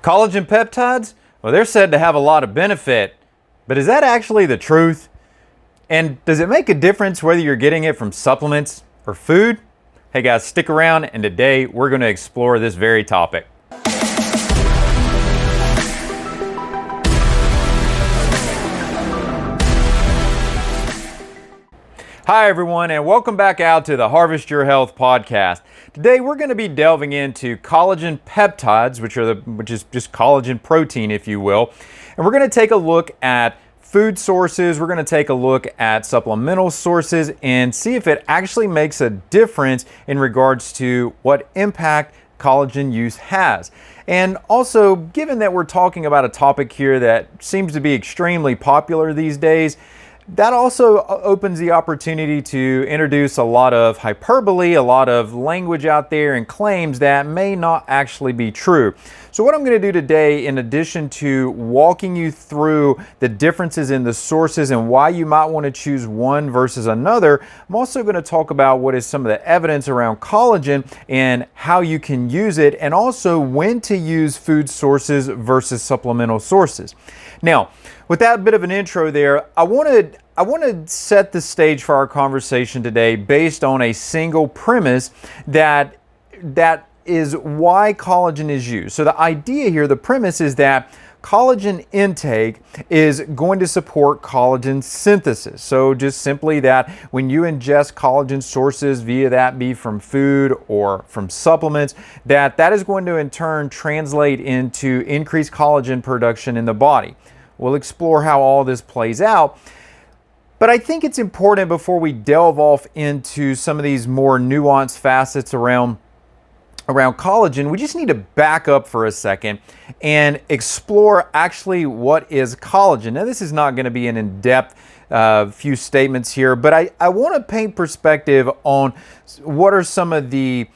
Collagen peptides, well, they're said to have a lot of benefit, but is that actually the truth? And does it make a difference whether you're getting it from supplements or food? Hey guys, stick around, and today we're going to explore this very topic. Hi everyone, and welcome back out to the Harvest Your Health podcast. Today we're going to be delving into collagen peptides, which is just collagen protein, if you will. And we're going to take a look at food sources, we're going to take a look at supplemental sources and see if it actually makes a difference in regards to what impact collagen use has. And also, given that we're talking about a topic here that seems to be extremely popular these days, that also opens the opportunity to introduce a lot of hyperbole, a lot of language out there and claims that may not actually be true. So what I'm going to do today, in addition to walking you through the differences in the sources and why you might want to choose one versus another, I'm also going to talk about what is some of the evidence around collagen and how you can use it, and also when to use food sources versus supplemental sources. Now, with that bit of an intro there, I want to set the stage for our conversation today based on a single premise that is why collagen is used. So the idea here, the premise is that collagen intake is going to support collagen synthesis. So just simply that when you ingest collagen sources, via that be from food or from supplements, that is going to in turn translate into increased collagen production in the body. We'll explore how all this plays out. But I think it's important, before we delve off into some of these more nuanced facets around collagen, we just need to back up for a second and explore actually what is collagen. Now, this is not going to be an in-depth few statements here, but I want to paint perspective on what are some of the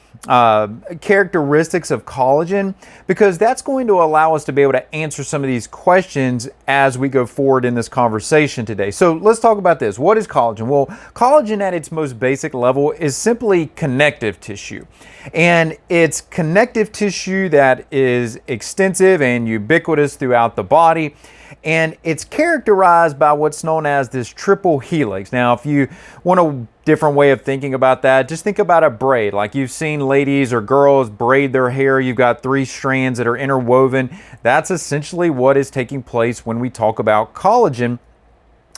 characteristics of collagen, because that's going to allow us to be able to answer some of these questions as we go forward in this conversation today. So let's talk about this. What is collagen? Well, collagen at its most basic level is simply connective tissue. And it's connective tissue that is extensive and ubiquitous throughout the body. And it's characterized by what's known as this triple helix. Now, if you want a different way of thinking about that, just think about a braid. Like you've seen ladies or girls braid their hair, you've got 3 strands that are interwoven. That's essentially what is taking place when we talk about collagen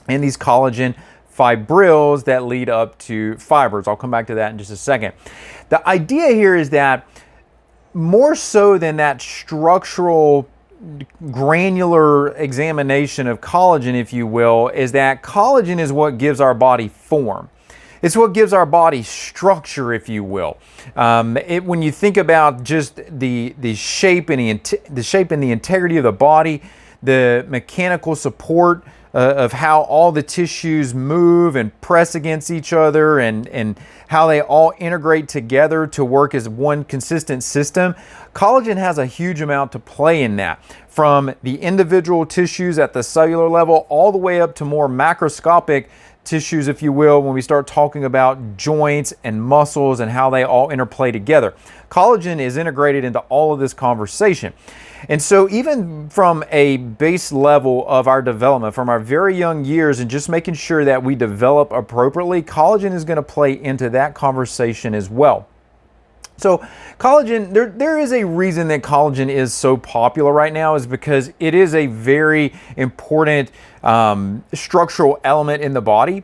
and these collagen fibrils that lead up to fibers. I'll come back to that in just a second. The idea here is that more so than that structural granular examination of collagen, if you will, is that collagen is what gives our body form. It's what gives our body structure, if you will. When you think about just the shape and the shape and the integrity of the body, the mechanical support of how all the tissues move and press against each other, and how they all integrate together to work as one consistent system. Collagen has a huge amount to play in that, from the individual tissues at the cellular level all the way up to more macroscopic tissues, if you will, when we start talking about joints and muscles and how they all interplay together. Collagen is integrated into all of this conversation. And so even from a base level of our development, from our very young years, and just making sure that we develop appropriately, collagen is going to play into that conversation as well. So collagen, there is a reason that collagen is so popular right now, is because it is a very important structural element in the body.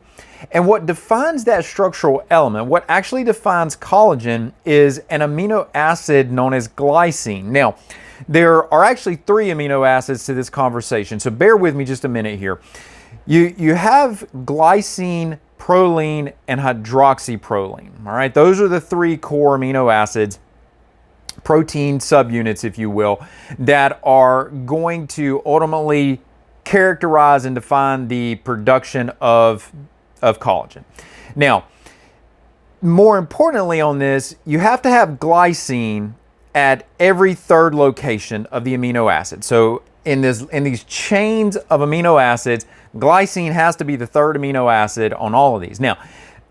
And what defines that structural element, what actually defines collagen, is an amino acid known as glycine. Now, there are actually 3 amino acids to this conversation, so bear with me just a minute here. You have glycine, proline, and hydroxyproline. All right, those are the 3 core amino acids, protein subunits, if you will, that are going to ultimately characterize and define the production of collagen. Now, more importantly on this, you have to have glycine at every 3rd location of the amino acid. So in these chains of amino acids, glycine has to be the 3rd amino acid on all of these. Now,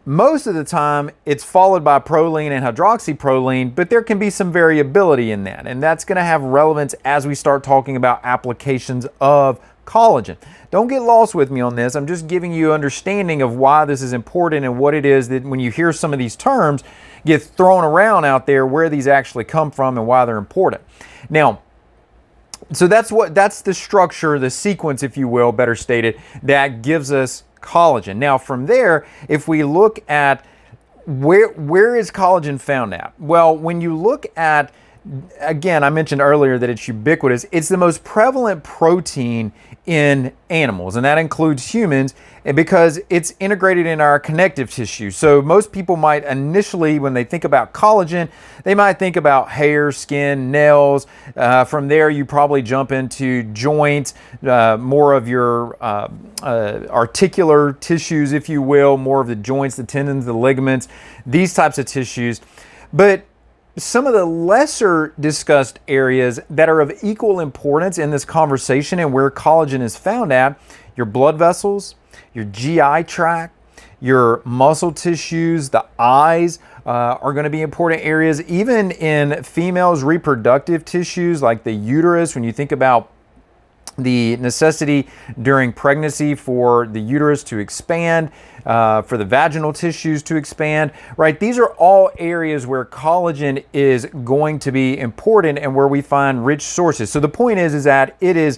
most of the time, it's followed by proline and hydroxyproline, but there can be some variability in that, and that's going to have relevance as we start talking about applications of collagen. Don't get lost with me on this. I'm just giving you understanding of why this is important and what it is that when you hear some of these terms get thrown around out there, where these actually come from and why they're important. Now, so that's the structure, the sequence, if you will, better stated, that gives us collagen. Now from there, if we look at where is collagen found at? Well, when you look at, again, I mentioned earlier that it's ubiquitous. It's the most prevalent protein in animals, and that includes humans, because it's integrated in our connective tissue. So most people might initially, when they think about collagen, they might think about hair, skin, nails. From there, you probably jump into joints, more of your articular tissues, if you will, more of the joints, the tendons, the ligaments, these types of tissues. But some of the lesser discussed areas that are of equal importance in this conversation and where collagen is found at, your blood vessels, your GI tract, your muscle tissues, the eyes are going to be important areas. Even in females' reproductive tissues like the uterus, when you think about the necessity during pregnancy for the uterus to expand, for the vaginal tissues to expand, right? These are all areas where collagen is going to be important and where we find rich sources. So the point is that it is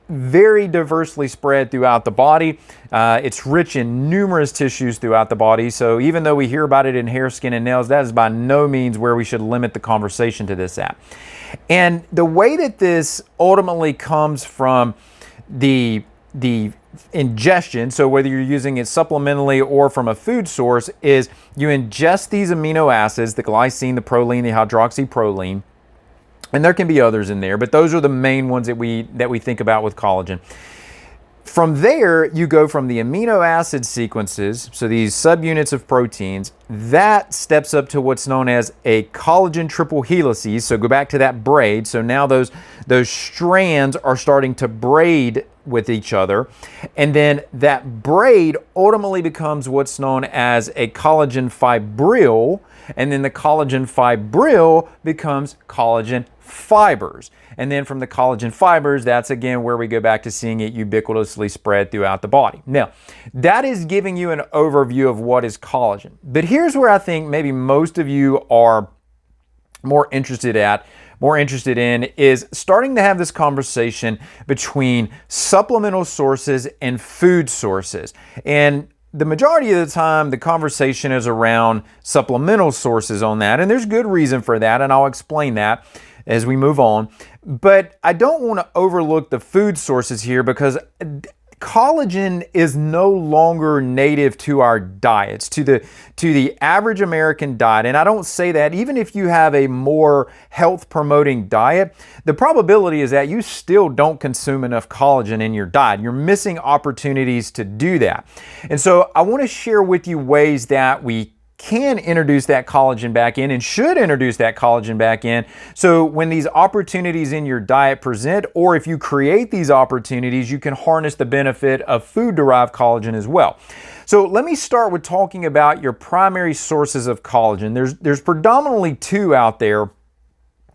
very diversely spread throughout the body. It's rich in numerous tissues throughout the body. So even though we hear about it in hair, skin, and nails, that is by no means where we should limit the conversation to this at. And the way that this ultimately comes from the ingestion, so whether you're using it supplementally or from a food source, is you ingest these amino acids, the glycine, the proline, the hydroxyproline, and there can be others in there, but those are the main ones that we think about with collagen. From there, you go from the amino acid sequences, so these subunits of proteins, that steps up to what's known as a collagen triple helices. So go back to that braid. So now those strands are starting to braid with each other. And then that braid ultimately becomes what's known as a collagen fibril. And then the collagen fibril becomes collagen fibers. And then from the collagen fibers, that's again where we go back to seeing it ubiquitously spread throughout the body. Now, that is giving you an overview of what is collagen. But here's where I think maybe most of you are more interested in is starting to have this conversation between supplemental sources and food sources. And the majority of the time, the conversation is around supplemental sources on that. And there's good reason for that, and I'll explain that as we move on. But I don't want to overlook the food sources here, because collagen is no longer native to our diets, to the average American diet. And I don't say that even if you have a more health promoting diet, the probability is that you still don't consume enough collagen in your diet. You're missing opportunities to do that. And so I want to share with you ways that we can introduce that collagen back in and should introduce that collagen back in. So when these opportunities in your diet present, or if you create these opportunities, you can harness the benefit of food-derived collagen as well. So let me start with talking about your primary sources of collagen. There's predominantly two out there,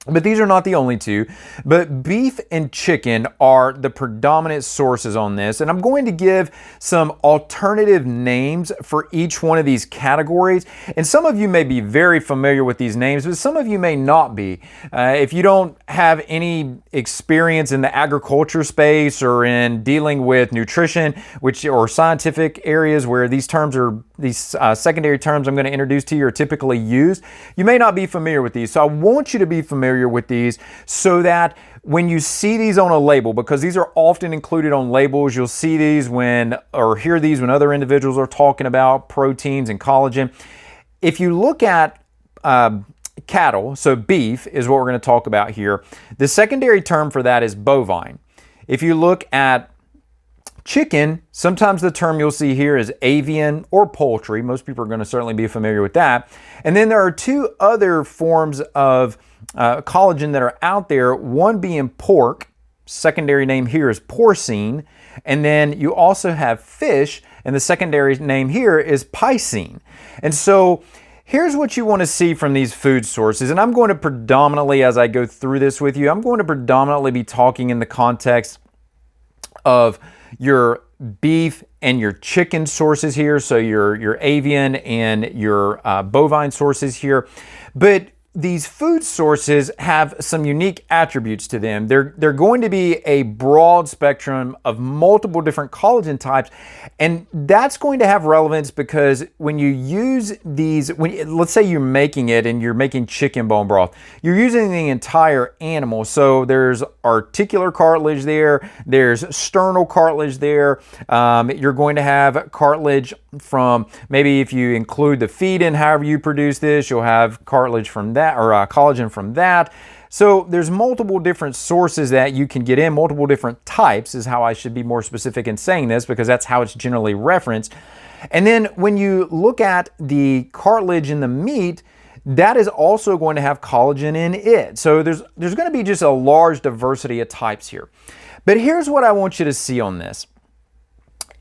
but these are not the only two. But beef and chicken are the predominant sources on this. And I'm going to give some alternative names for each one of these categories. And some of you may be very familiar with these names, but some of you may not be. If you don't have any experience in the agriculture space or in dealing with nutrition, or scientific areas where these secondary terms I'm going to introduce to you are typically used, you may not be familiar with these. So I want you to be familiar with these so that when you see these on a label, because these are often included on labels, you'll see these or hear these when other individuals are talking about proteins and collagen. If you look at cattle, so beef is what we're going to talk about here. The secondary term for that is bovine. If you look at chicken, sometimes the term you'll see here is avian or poultry. Most people are going to certainly be familiar with that. And then there are two other forms of collagen that are out there, one being pork, secondary name here is porcine, and then you also have fish, and the secondary name here is piscine. And so here's what you want to see from these food sources. And I'm going to predominantly, as I go through this with you, I'm going to predominantly be talking in the context of your beef and your chicken sources here. So your avian and your bovine sources here. But these food sources have some unique attributes to them. They're going to be a broad spectrum of multiple different collagen types, and that's going to have relevance because when you use these, let's say you're making it and you're making chicken bone broth, you're using the entire animal. So there's articular cartilage there, there's sternal cartilage there, you're going to have cartilage from, maybe if you include the feed in however you produce this, you'll have cartilage from that, or collagen from that. So there's multiple different sources that you can get in, multiple different types is how I should be more specific in saying this, because that's how it's generally referenced. And then when you look at the cartilage in the meat, that is also going to have collagen in it. So there's going to be just a large diversity of types here. But here's what I want you to see on this.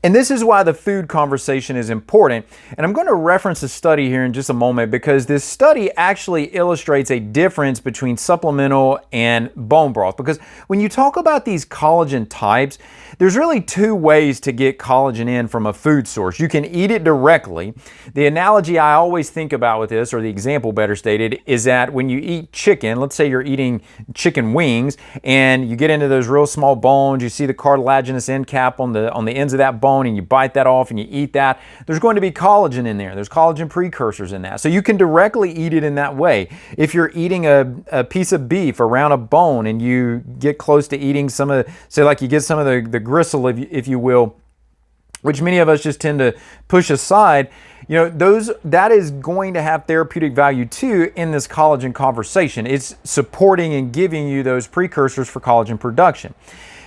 And this is why the food conversation is important. And I'm going to reference a study here in just a moment, because this study actually illustrates a difference between supplemental and bone broth. Because when you talk about these collagen types, there's really two ways to get collagen in from a food source. You can eat it directly. The analogy I always think about with this, or the example better stated, is that when you eat chicken, let's say you're eating chicken wings and you get into those real small bones, you see the cartilaginous end cap on the ends of that bone, and you bite that off and you eat that, there's going to be collagen in there. There's collagen precursors in that. So you can directly eat it in that way. If you're eating a piece of beef around a bone and you get close to eating some of, say like you get some of the gristle, if you will, which many of us just tend to push aside, you know, that is going to have therapeutic value too in this collagen conversation. It's supporting and giving you those precursors for collagen production.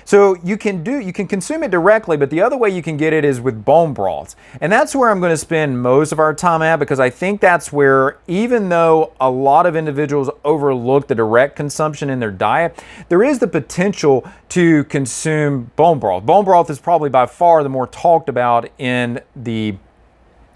So you can consume it directly, but the other way you can get it is with bone broths. And that's where I'm going to spend most of our time at, because I think that's where, even though a lot of individuals overlook the direct consumption in their diet, there is the potential to consume bone broth. Bone broth is probably by far the more talked about in the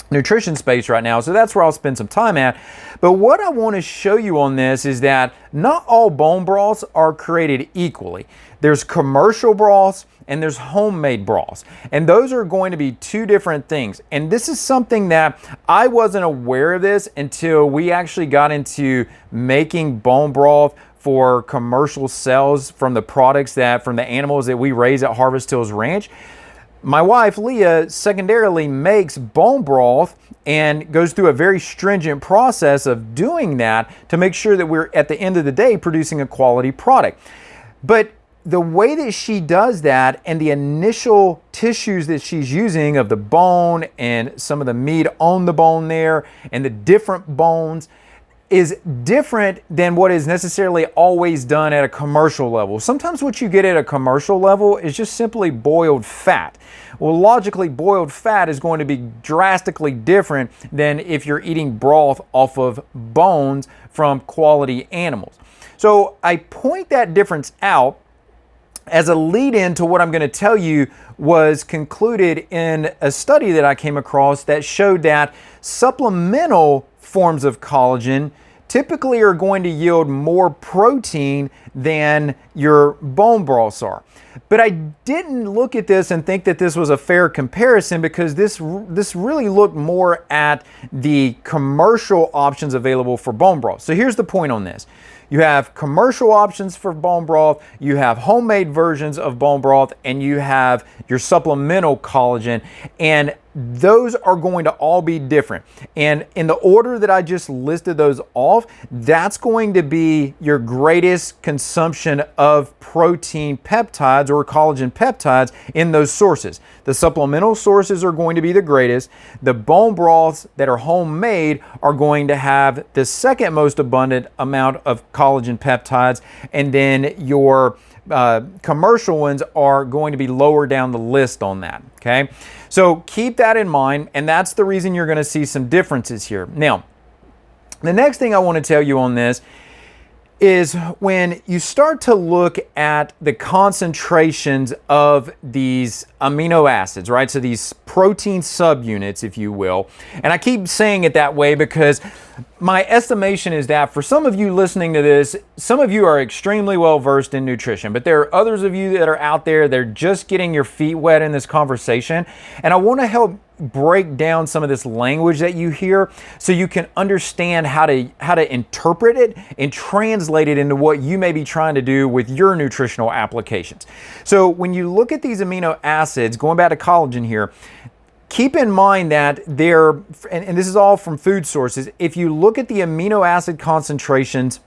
nutrition space right now, so that's where I'll spend some time at. But what I want to show you on this is that not all bone broths are created equally. There's commercial broths and there's homemade broths, and those are going to be two different things. And this is something that I wasn't aware of this until we actually got into making bone broth for commercial sales from the products from the animals that we raise at Harvest Hills Ranch. My wife, Leah, secondarily makes bone broth and goes through a very stringent process of doing that to make sure that we're, at the end of the day, producing a quality product. But the way that she does that, and the initial tissues that she's using of the bone and some of the meat on the bone there and the different bones, is different than what is necessarily always done at a commercial level. Sometimes what you get at a commercial level is just simply boiled fat. Well, logically, boiled fat is going to be drastically different than if you're eating broth off of bones from quality animals. So I point that difference out as a lead-in to what I'm going to tell you was concluded in a study that I came across that showed that supplemental forms of collagen typically are going to yield more protein than your bone broths are. But I didn't look at this and think that this was a fair comparison, because this really looked more at the commercial options available for bone broth. So here's the point on this. You have commercial options for bone broth, you have homemade versions of bone broth, and you have your supplemental collagen, and those are going to all be different. And in the order that I just listed those off, that's going to be your greatest consumption of protein peptides or collagen peptides in those sources. The supplemental sources are going to be the greatest. The bone broths that are homemade are going to have the second most abundant amount of collagen peptides, and then your commercial ones are going to be lower down the list on that, okay? So keep that in mind, and that's the reason you're going to see some differences here. Now, the next thing I want to tell you on this is when you start to look at the concentrations of these amino acids, right? So these protein subunits, if you will. And I keep saying it that way because my estimation is that for some of you listening to this, some of you are extremely well versed in nutrition, but there are others of you that are out there, they're just getting your feet wet in this conversation. And I want to help break down some of this language that you hear so you can understand how to interpret it and translate it into what you may be trying to do with your nutritional applications. So when you look at these amino acids, going back to collagen here, keep in mind that and this is all from food sources, if you look at the amino acid concentrations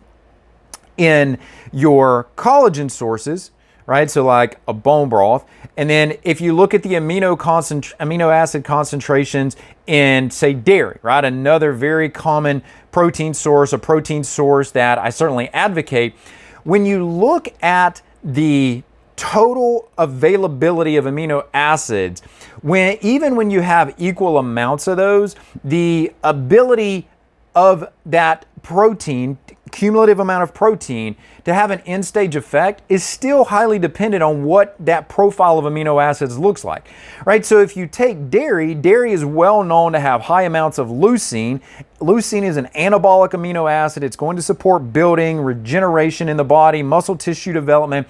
in your collagen sources, right? So like a bone broth. And then if you look at the amino acid concentrations in, say, dairy, right? Another very common protein source, a protein source that I certainly advocate. When you look at the total availability of amino acids, even when you have equal amounts of those, the ability of that protein, cumulative amount of protein, to have an end stage effect is still highly dependent on what that profile of amino acids looks like, right? So if you take dairy is well known to have high amounts of leucine. Leucine is an anabolic amino acid. It's going to support building, regeneration in the body, muscle tissue development.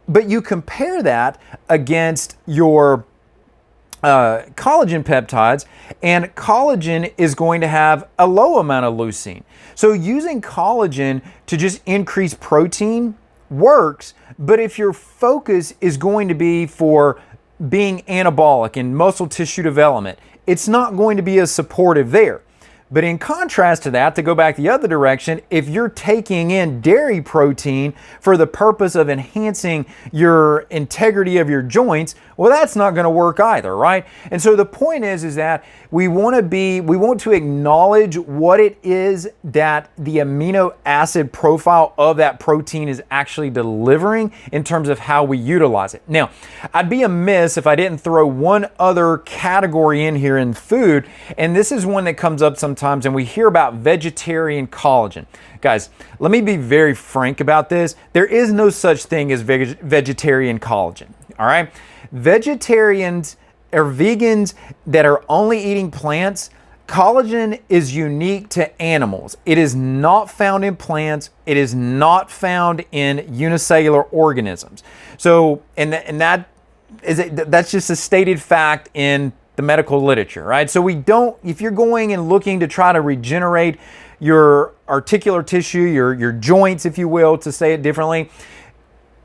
But you compare that against your collagen peptides, and collagen is going to have a low amount of leucine. So using collagen to just increase protein works, but if your focus is going to be for being anabolic and muscle tissue development, it's not going to be as supportive there. But in contrast to that, to go back the other direction, if you're taking in dairy protein for the purpose of enhancing your integrity of your joints, well, that's not going to work either, right? And so the point is that we want to acknowledge what it is that the amino acid profile of that protein is actually delivering in terms of how we utilize it. Now, I'd be amiss if I didn't throw one other category in here in food, and this is one that comes up sometimes, and we hear about vegetarian collagen. Guys, let me be very frank about this. There is no such thing as vegetarian collagen, all right? Vegetarians or vegans that are only eating plants, collagen is unique to animals. It is not found in plants. It is not found in unicellular organisms. So, that's just a stated fact in the medical literature, right? So if you're going and looking to try to regenerate your articular tissue, your joints, if you will, to say it differently,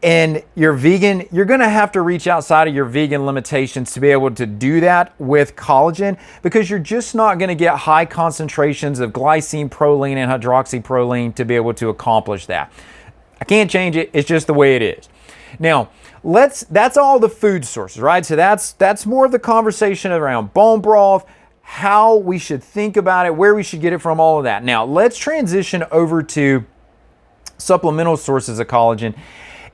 and you're vegan, you're going to have to reach outside of your vegan limitations to be able to do that with collagen, because you're just not going to get high concentrations of glycine, proline, and hydroxyproline to be able to accomplish that. I can't change it. It's just the way it is. Now, that's all the food sources, right? So that's more of the conversation around bone broth, how we should think about it, where we should get it from, all of that. Now, let's transition over to supplemental sources of collagen.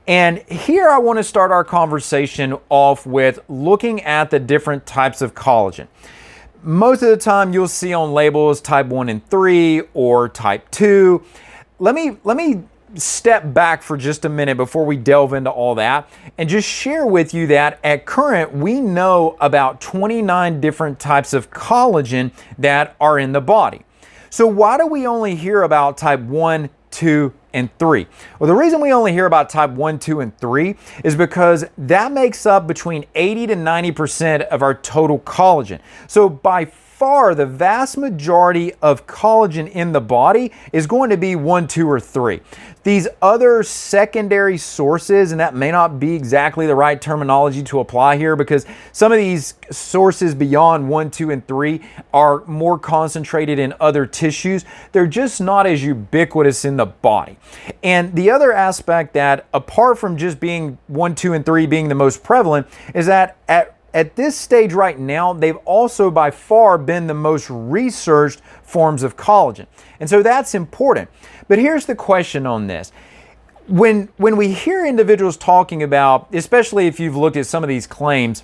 And here I want to start our conversation off with looking at the different types of collagen. Most of the time you'll see on labels type 1 and 3 or type 2. Let me step back for just a minute before we delve into all that and just share with you that at current we know about 29 different types of collagen that are in the body. So why do we only hear about type 1, 2, and 3? Well, the reason we only hear about type 1, 2, and 3 is because that makes up between 80 to 90% of our total collagen. So by far, the vast majority of collagen in the body is going to be 1, 2, or 3. These other secondary sources, and that may not be exactly the right terminology to apply here, because some of these sources beyond 1, 2, and 3 are more concentrated in other tissues. They're just not as ubiquitous in the body. And the other aspect that, apart from just being 1, 2, and 3 being the most prevalent, is that at this stage right now, they've also by far been the most researched forms of collagen. And so that's important. But here's the question on this. When we hear individuals talking about, especially if you've looked at some of these claims,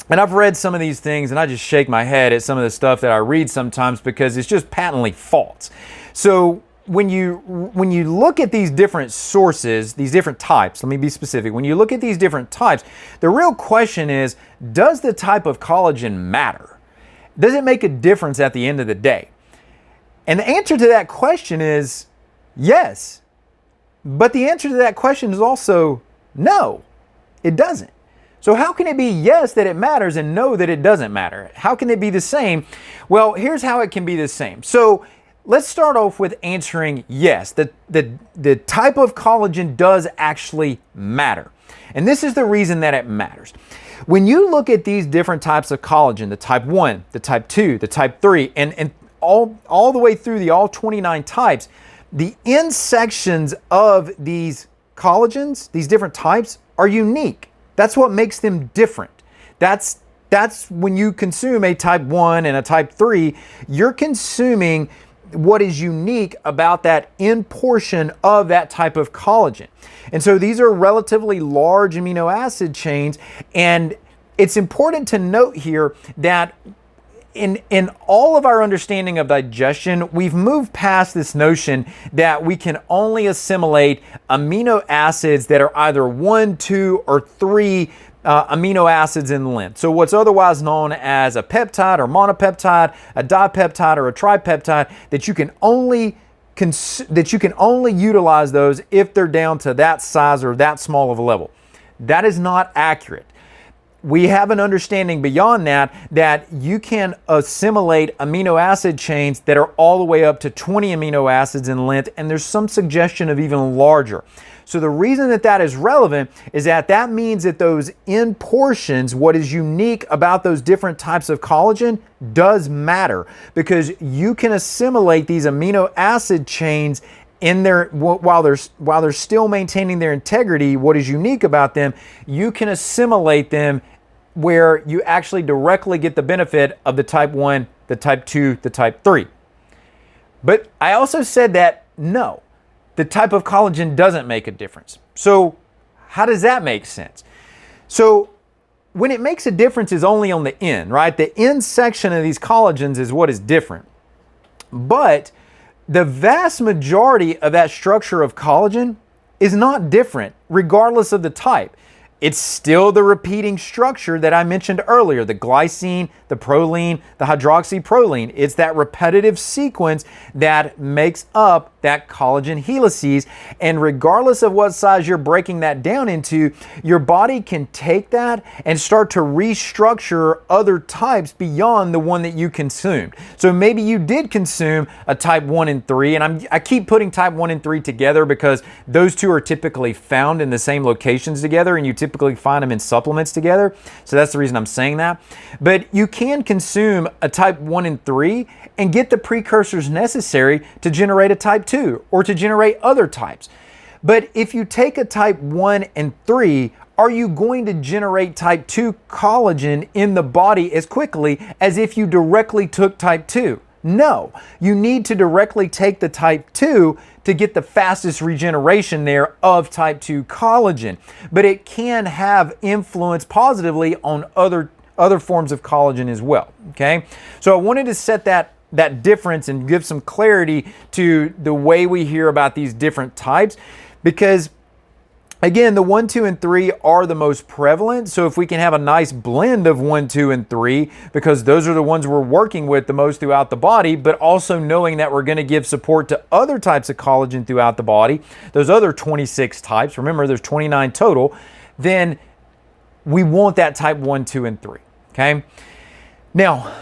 and I've read some of these things and I just shake my head at some of the stuff that I read sometimes because it's just patently false. So when you look at these different sources, these different types, let me be specific. When you look at these different types, the real question is, does the type of collagen matter? Does it make a difference at the end of the day? And the answer to that question is yes. But the answer to that question is also no, it doesn't. So how can it be yes that it matters and no that it doesn't matter? How can it be the same? Well, here's how it can be the same. So let's start off with answering yes. The type of collagen does actually matter. And this is the reason that it matters. When you look at these different types of collagen, the type 1, the type 2, the type 3, and all the way through the all 29 types, the end sections of these collagens, these different types, are unique. That's what makes them different. That's when you consume a type 1 and a type 3, you're consuming what is unique about that end portion of that type of collagen. And so these are relatively large amino acid chains, and it's important to note here that in all of our understanding of digestion, we've moved past this notion that we can only assimilate amino acids that are either 1, 2, or 3 amino acids in length. So what's otherwise known as a peptide or monopeptide, a dipeptide or a tripeptide, that you can only utilize those if they're down to that size or that small of a level. That is not accurate. We have an understanding beyond that you can assimilate amino acid chains that are all the way up to 20 amino acids in length, and there's some suggestion of even larger. So the reason that is relevant is that means that those end portions, what is unique about those different types of collagen, does matter, because you can assimilate these amino acid chains in there while they're still maintaining their integrity. What is unique about them, you can assimilate them where you actually directly get the benefit of the type 1, the type 2, the type 3. But I also said that no, the type of collagen doesn't make a difference. So how does that make sense? So when it makes a difference is only on the end, right? The end section of these collagens is what is different. But the vast majority of that structure of collagen is not different, regardless of the type. It's still the repeating structure that I mentioned earlier, the glycine, the proline, the hydroxyproline. It's that repetitive sequence that makes up that collagen helices. And regardless of what size you're breaking that down into, your body can take that and start to restructure other types beyond the one that you consumed. So maybe you did consume a type 1 and 3, and I keep putting type 1 and 3 together because those two are typically found in the same locations together, and you typically find them in supplements together. So that's the reason I'm saying that. But you can consume a type 1 and 3 and get the precursors necessary to generate a type 2 or to generate other types. But if you take a type 1 and 3, are you going to generate type 2 collagen in the body as quickly as if you directly took type 2? No, you need to directly take the type 2 to get the fastest regeneration there of type 2 collagen. But it can have influence positively on other forms of collagen as well, okay? So I wanted to set that difference and give some clarity to the way we hear about these different types, because again, the 1, 2, and 3 are the most prevalent. So if we can have a nice blend of 1, 2, and 3, because those are the ones we're working with the most throughout the body, but also knowing that we're going to give support to other types of collagen throughout the body, those other 26 types, remember there's 29 total, then we want that type 1, 2, and 3, okay? Now,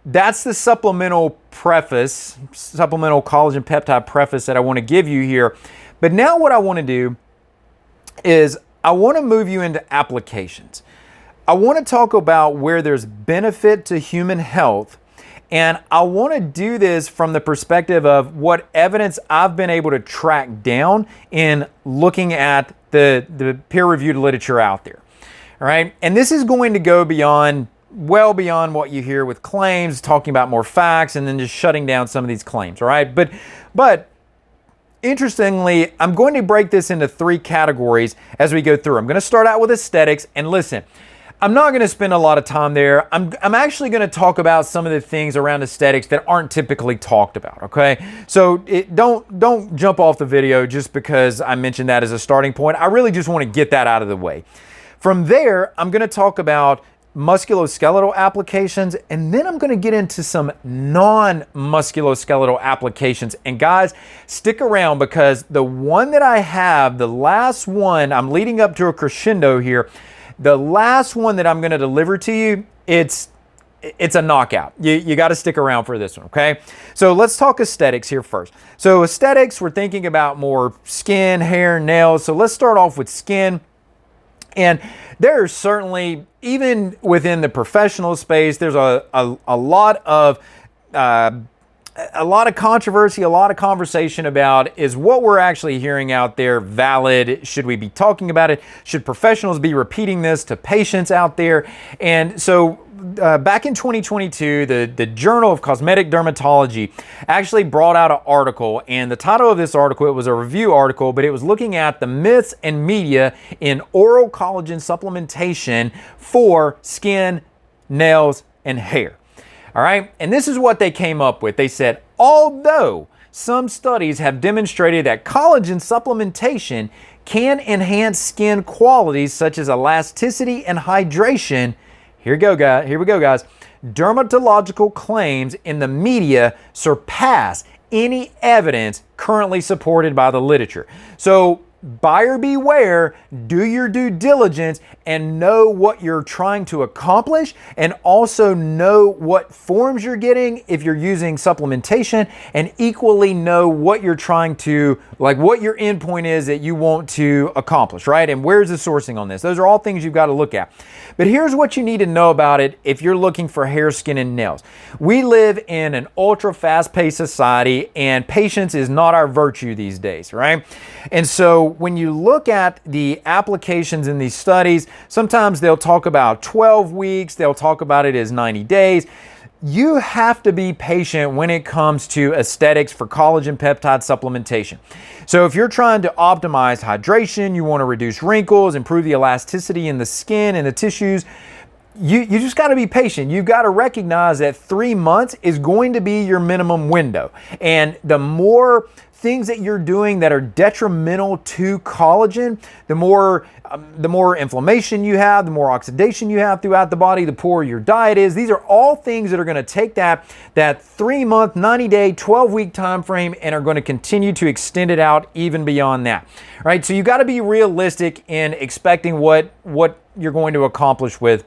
that's the supplemental collagen peptide preface that I want to give you here. But now what I want to do is I want to move you into applications. I want to talk about where there's benefit to human health, and I want to do this from the perspective of what evidence I've been able to track down in looking at the peer-reviewed literature out there. All right, and this is going to go well beyond what you hear with claims, talking about more facts, and then just shutting down some of these claims, all right? But interestingly, I'm going to break this into 3 categories as we go through. I'm going to start out with aesthetics, and listen, I'm not going to spend a lot of time there. I'm actually going to talk about some of the things around aesthetics that aren't typically talked about, okay? So don't jump off the video just because I mentioned that as a starting point. I really just want to get that out of the way. From there, I'm going to talk about musculoskeletal applications, and then I'm going to get into some non-musculoskeletal applications. And guys, stick around because the one that I have, the last one, I'm leading up to a crescendo here. The last one that I'm going to deliver to you, it's a knockout. You got to stick around for this one, okay? So let's talk aesthetics here first. So aesthetics, we're thinking about more skin, hair, nails. So let's start off with skin. And there's certainly, even within the professional space, there's a lot of controversy, a lot of conversation about, is what we're actually hearing out there valid? Should we be talking about it? Should professionals be repeating this to patients out there? And so back in 2022, the Journal of Cosmetic Dermatology actually brought out an article, and the title of this article, it was a review article, but it was looking at the myths and media in oral collagen supplementation for skin, nails, and hair. All right, and this is what they came up with. They said, although some studies have demonstrated that collagen supplementation can enhance skin qualities such as elasticity and hydration, here we go, guys. Dermatological claims in the media surpass any evidence currently supported by the literature. So buyer beware, do your due diligence and know what you're trying to accomplish, and also know what forms you're getting if you're using supplementation, and equally know what you're trying to, like what your endpoint is that you want to accomplish, right? And where's the sourcing on this? Those are all things you've got to look at. But here's what you need to know about it if you're looking for hair, skin, and nails. We live in an ultra fast-paced society, and patience is not our virtue these days, right? And so when you look at the applications in these studies, sometimes they'll talk about 12 weeks, they'll talk about it as 90 days. You have to be patient when it comes to aesthetics for collagen peptide supplementation. So if you're trying to optimize hydration, you want to reduce wrinkles, improve the elasticity in the skin and the tissues, you just got to be patient. You've got to recognize that 3 months is going to be your minimum window. And the more things that you're doing that are detrimental to collagen, the more inflammation you have, the more oxidation you have throughout the body, the poorer your diet is. These are all things that are going to take that 3 month, 90-day, 12-week time frame and are going to continue to extend it out even beyond that. Right? So you got to be realistic in expecting what you're going to accomplish with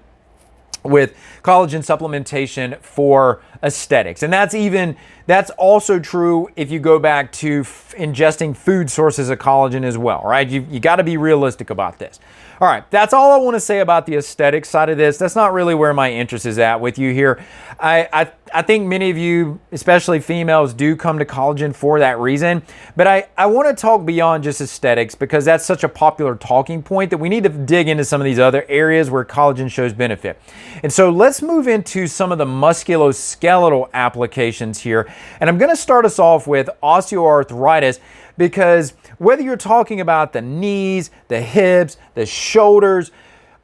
collagen supplementation for aesthetics. And that's also true if you go back to ingesting food sources of collagen as well, right? You got to be realistic about this. All right, that's all I want to say about the aesthetic side of this. That's not really where my interest is at with you here. I think many of you, especially females, do come to collagen for that reason. But I want to talk beyond just aesthetics because that's such a popular talking point that we need to dig into some of these other areas where collagen shows benefit. And so let's move into some of the musculoskeletal applications here. And I'm going to start us off with osteoarthritis, because whether you're talking about the knees, the hips, the shoulders,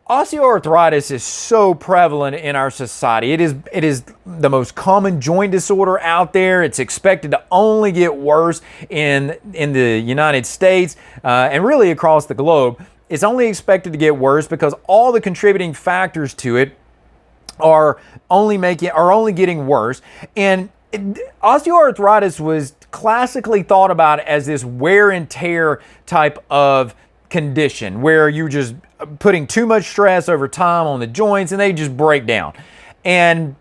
osteoarthritis is so prevalent in our society. It is the most common joint disorder out there. It's expected to only get worse in the United States and really across the globe. It's only expected to get worse because all the contributing factors to it are only getting worse. And osteoarthritis was classically thought about as this wear and tear type of condition where you're just putting too much stress over time on the joints and they just break down. And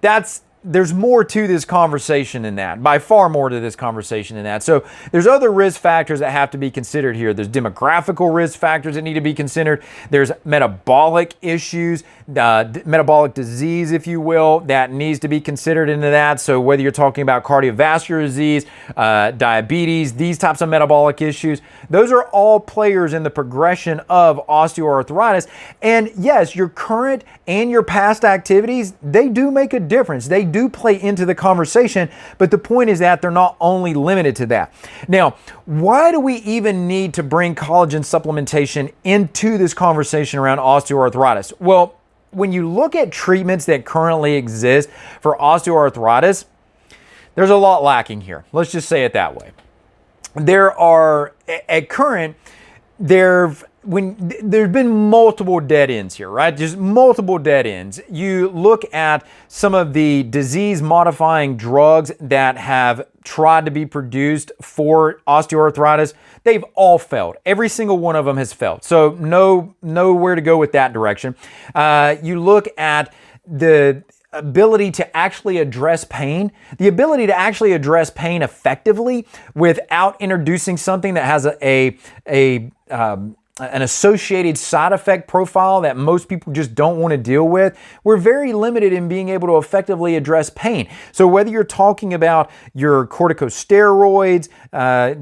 there's more to this conversation than that, by far more to this conversation than that. So there's other risk factors that have to be considered here. There's demographical risk factors that need to be considered. There's metabolic issues, metabolic disease, if you will, that needs to be considered into that. So whether you're talking about cardiovascular disease, diabetes, these types of metabolic issues, those are all players in the progression of osteoarthritis. And yes, your current and your past activities, they do make a difference. They do play into the conversation, but the point is that they're not only limited to that. Now, why do we even need to bring collagen supplementation into this conversation around osteoarthritis? Well, when you look at treatments that currently exist for osteoarthritis, there's a lot lacking here. Let's just say it that way. There are, at current, there's been multiple dead ends here, right? Just multiple dead ends. You look at some of the disease modifying drugs that have tried to be produced for osteoarthritis. They've all failed. Every single one of them has failed. So nowhere to go with that direction. You look at the ability to actually address pain, the ability to actually address pain effectively without introducing something that has an associated side effect profile that most people just don't want to deal with. We're very limited in being able to effectively address pain. So whether you're talking about your corticosteroids,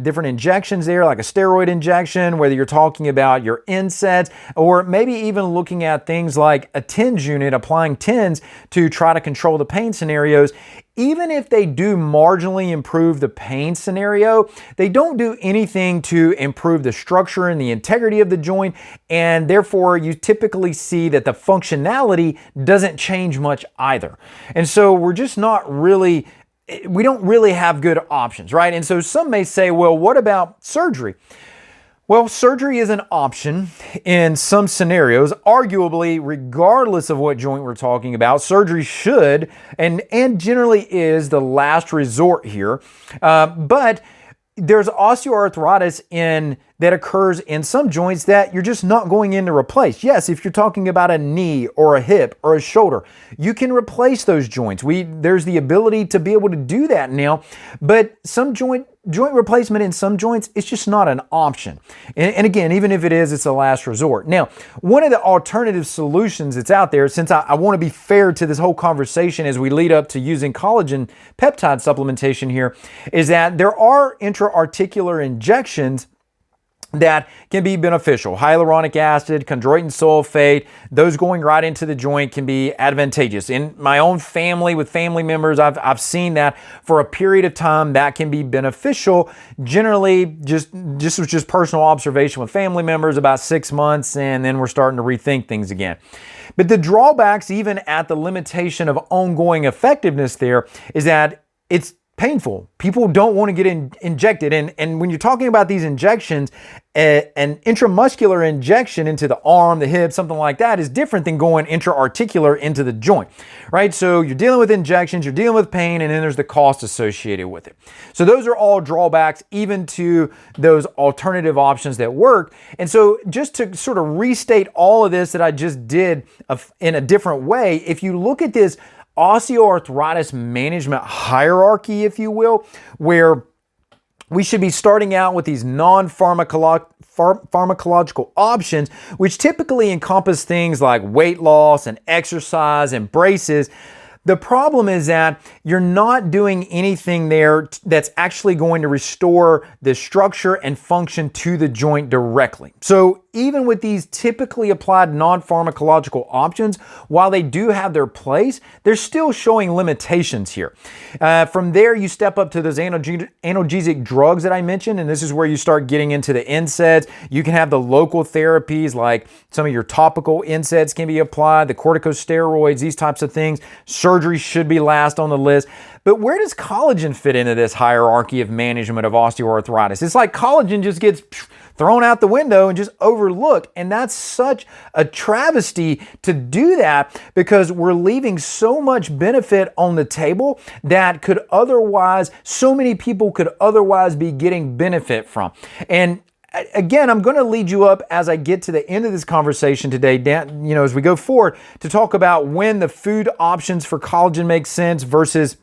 different injections there, like a steroid injection, whether you're talking about your NSAIDs, or maybe even looking at things like a TENS unit, applying TENS to try to control the pain scenarios, even if they do marginally improve the pain scenario, they don't do anything to improve the structure and the integrity of the joint, and therefore you typically see that the functionality doesn't change much either. And so we're just not really, we don't really have good options, right? And so some may say, well, what about surgery? Well, surgery is an option in some scenarios. Arguably, regardless of what joint we're talking about, surgery should and generally is the last resort here. But there's osteoarthritis that occurs in some joints that you're just not going in to replace. Yes, if you're talking about a knee or a hip or a shoulder, you can replace those joints. There's the ability to be able to do that now, but some joint replacement in some joints, it's just not an option. And again, even if it is, it's a last resort. Now, one of the alternative solutions that's out there, since I want to be fair to this whole conversation as we lead up to using collagen peptide supplementation here, is that there are intra-articular injections that can be beneficial. Hyaluronic acid, chondroitin sulfate, those going right into the joint can be advantageous. In my own family, with family members, I've seen that for a period of time that can be beneficial. Generally, just personal observation with family members, about 6 months, and then we're starting to rethink things again. But the drawbacks, even at the limitation of ongoing effectiveness there, is that it's painful. People don't want to get injected. And when you're talking about these injections, an intramuscular injection into the arm, the hip, something like that is different than going intra-articular into the joint, right? So you're dealing with injections, you're dealing with pain, and then there's the cost associated with it. So those are all drawbacks even to those alternative options that work. And so just to sort of restate all of this that I just did in a different way, if you look at this osteoarthritis management hierarchy, if you will, where we should be starting out with these non-pharmacological options, which typically encompass things like weight loss and exercise and braces. The problem is that you're not doing anything there that's actually going to restore the structure and function to the joint directly. So even with these typically applied non-pharmacological options, while they do have their place, they're still showing limitations here. From there, you step up to those analgesic drugs that I mentioned, and this is where you start getting into the NSAIDs. You can have the local therapies, like some of your topical NSAIDs can be applied, the corticosteroids, these types of things. Surgery should be last on the list. But where does collagen fit into this hierarchy of management of osteoarthritis? It's like collagen just gets thrown out the window and just overlooked. And that's such a travesty to do that, because we're leaving so much benefit on the table that so many people could otherwise be getting benefit from. And again, I'm going to lead you up as I get to the end of this conversation today, as we go forward, to talk about when the food options for collagen make sense versus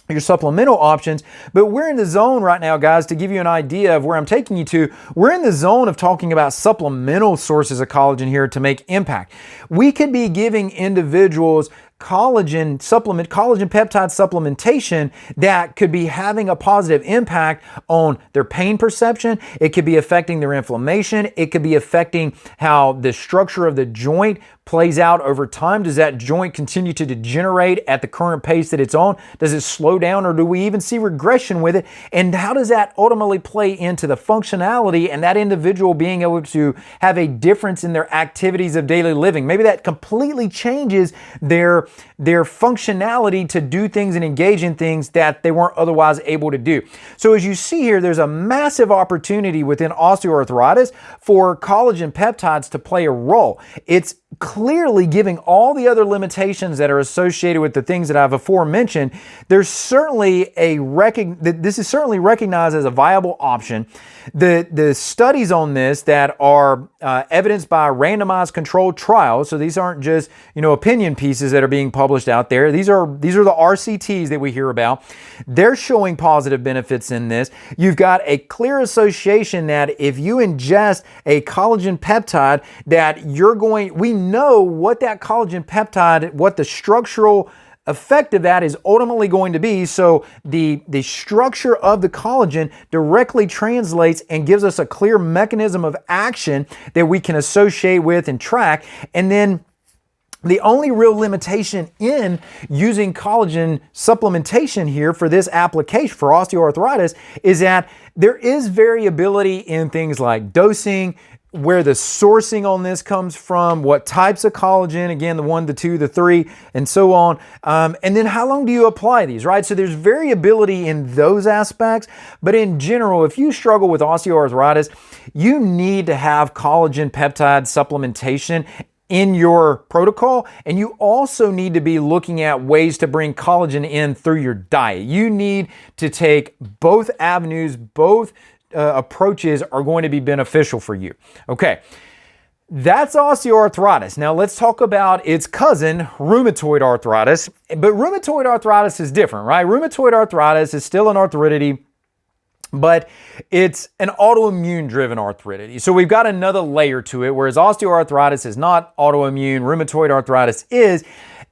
your supplemental options. But we're in the zone right now, guys, to give you an idea of where I'm taking you to. We're in the zone of talking about supplemental sources of collagen here to make impact. We could be giving individuals collagen peptide supplementation that could be having a positive impact on their pain perception. It could be affecting their inflammation. It could be affecting how the structure of the joint plays out over time. Does that joint continue to degenerate at the current pace that it's on? Does it slow down, or do we even see regression with it? And how does that ultimately play into the functionality and that individual being able to have a difference in their activities of daily living? Maybe that completely changes their functionality to do things and engage in things that they weren't otherwise able to do. So as you see here, there's a massive opportunity within osteoarthritis for collagen peptides to play a role. It's clearly giving all the other limitations that are associated with the things that I've aforementioned. There's certainly this is certainly recognized as a viable option. The studies on this that are evidenced by randomized controlled trials, so these aren't just opinion pieces that are being published out there. These are the RCTs that we hear about. They're showing positive benefits in this. You've got a clear association that if you ingest a collagen peptide, that we know what that collagen peptide, what the structural effect of that is ultimately going to be. So the structure of the collagen directly translates and gives us a clear mechanism of action that we can associate with and track. And then the only real limitation in using collagen supplementation here for this application for osteoarthritis is that there is variability in things like dosing, where the sourcing on this comes from, what types of collagen, again, the 1, the 2, the 3, and so on. And then how long do you apply these, right? So there's variability in those aspects. But in general, if you struggle with osteoarthritis, you need to have collagen peptide supplementation in your protocol, and you also need to be looking at ways to bring collagen in through your diet. You need to take both avenues, both approaches are going to be beneficial for you. Okay, that's osteoarthritis. Now let's talk about its cousin, rheumatoid arthritis. But rheumatoid arthritis is different, right? Rheumatoid arthritis is still an arthritis, but it's an autoimmune driven arthritis. So we've got another layer to it, whereas osteoarthritis is not autoimmune, rheumatoid arthritis is.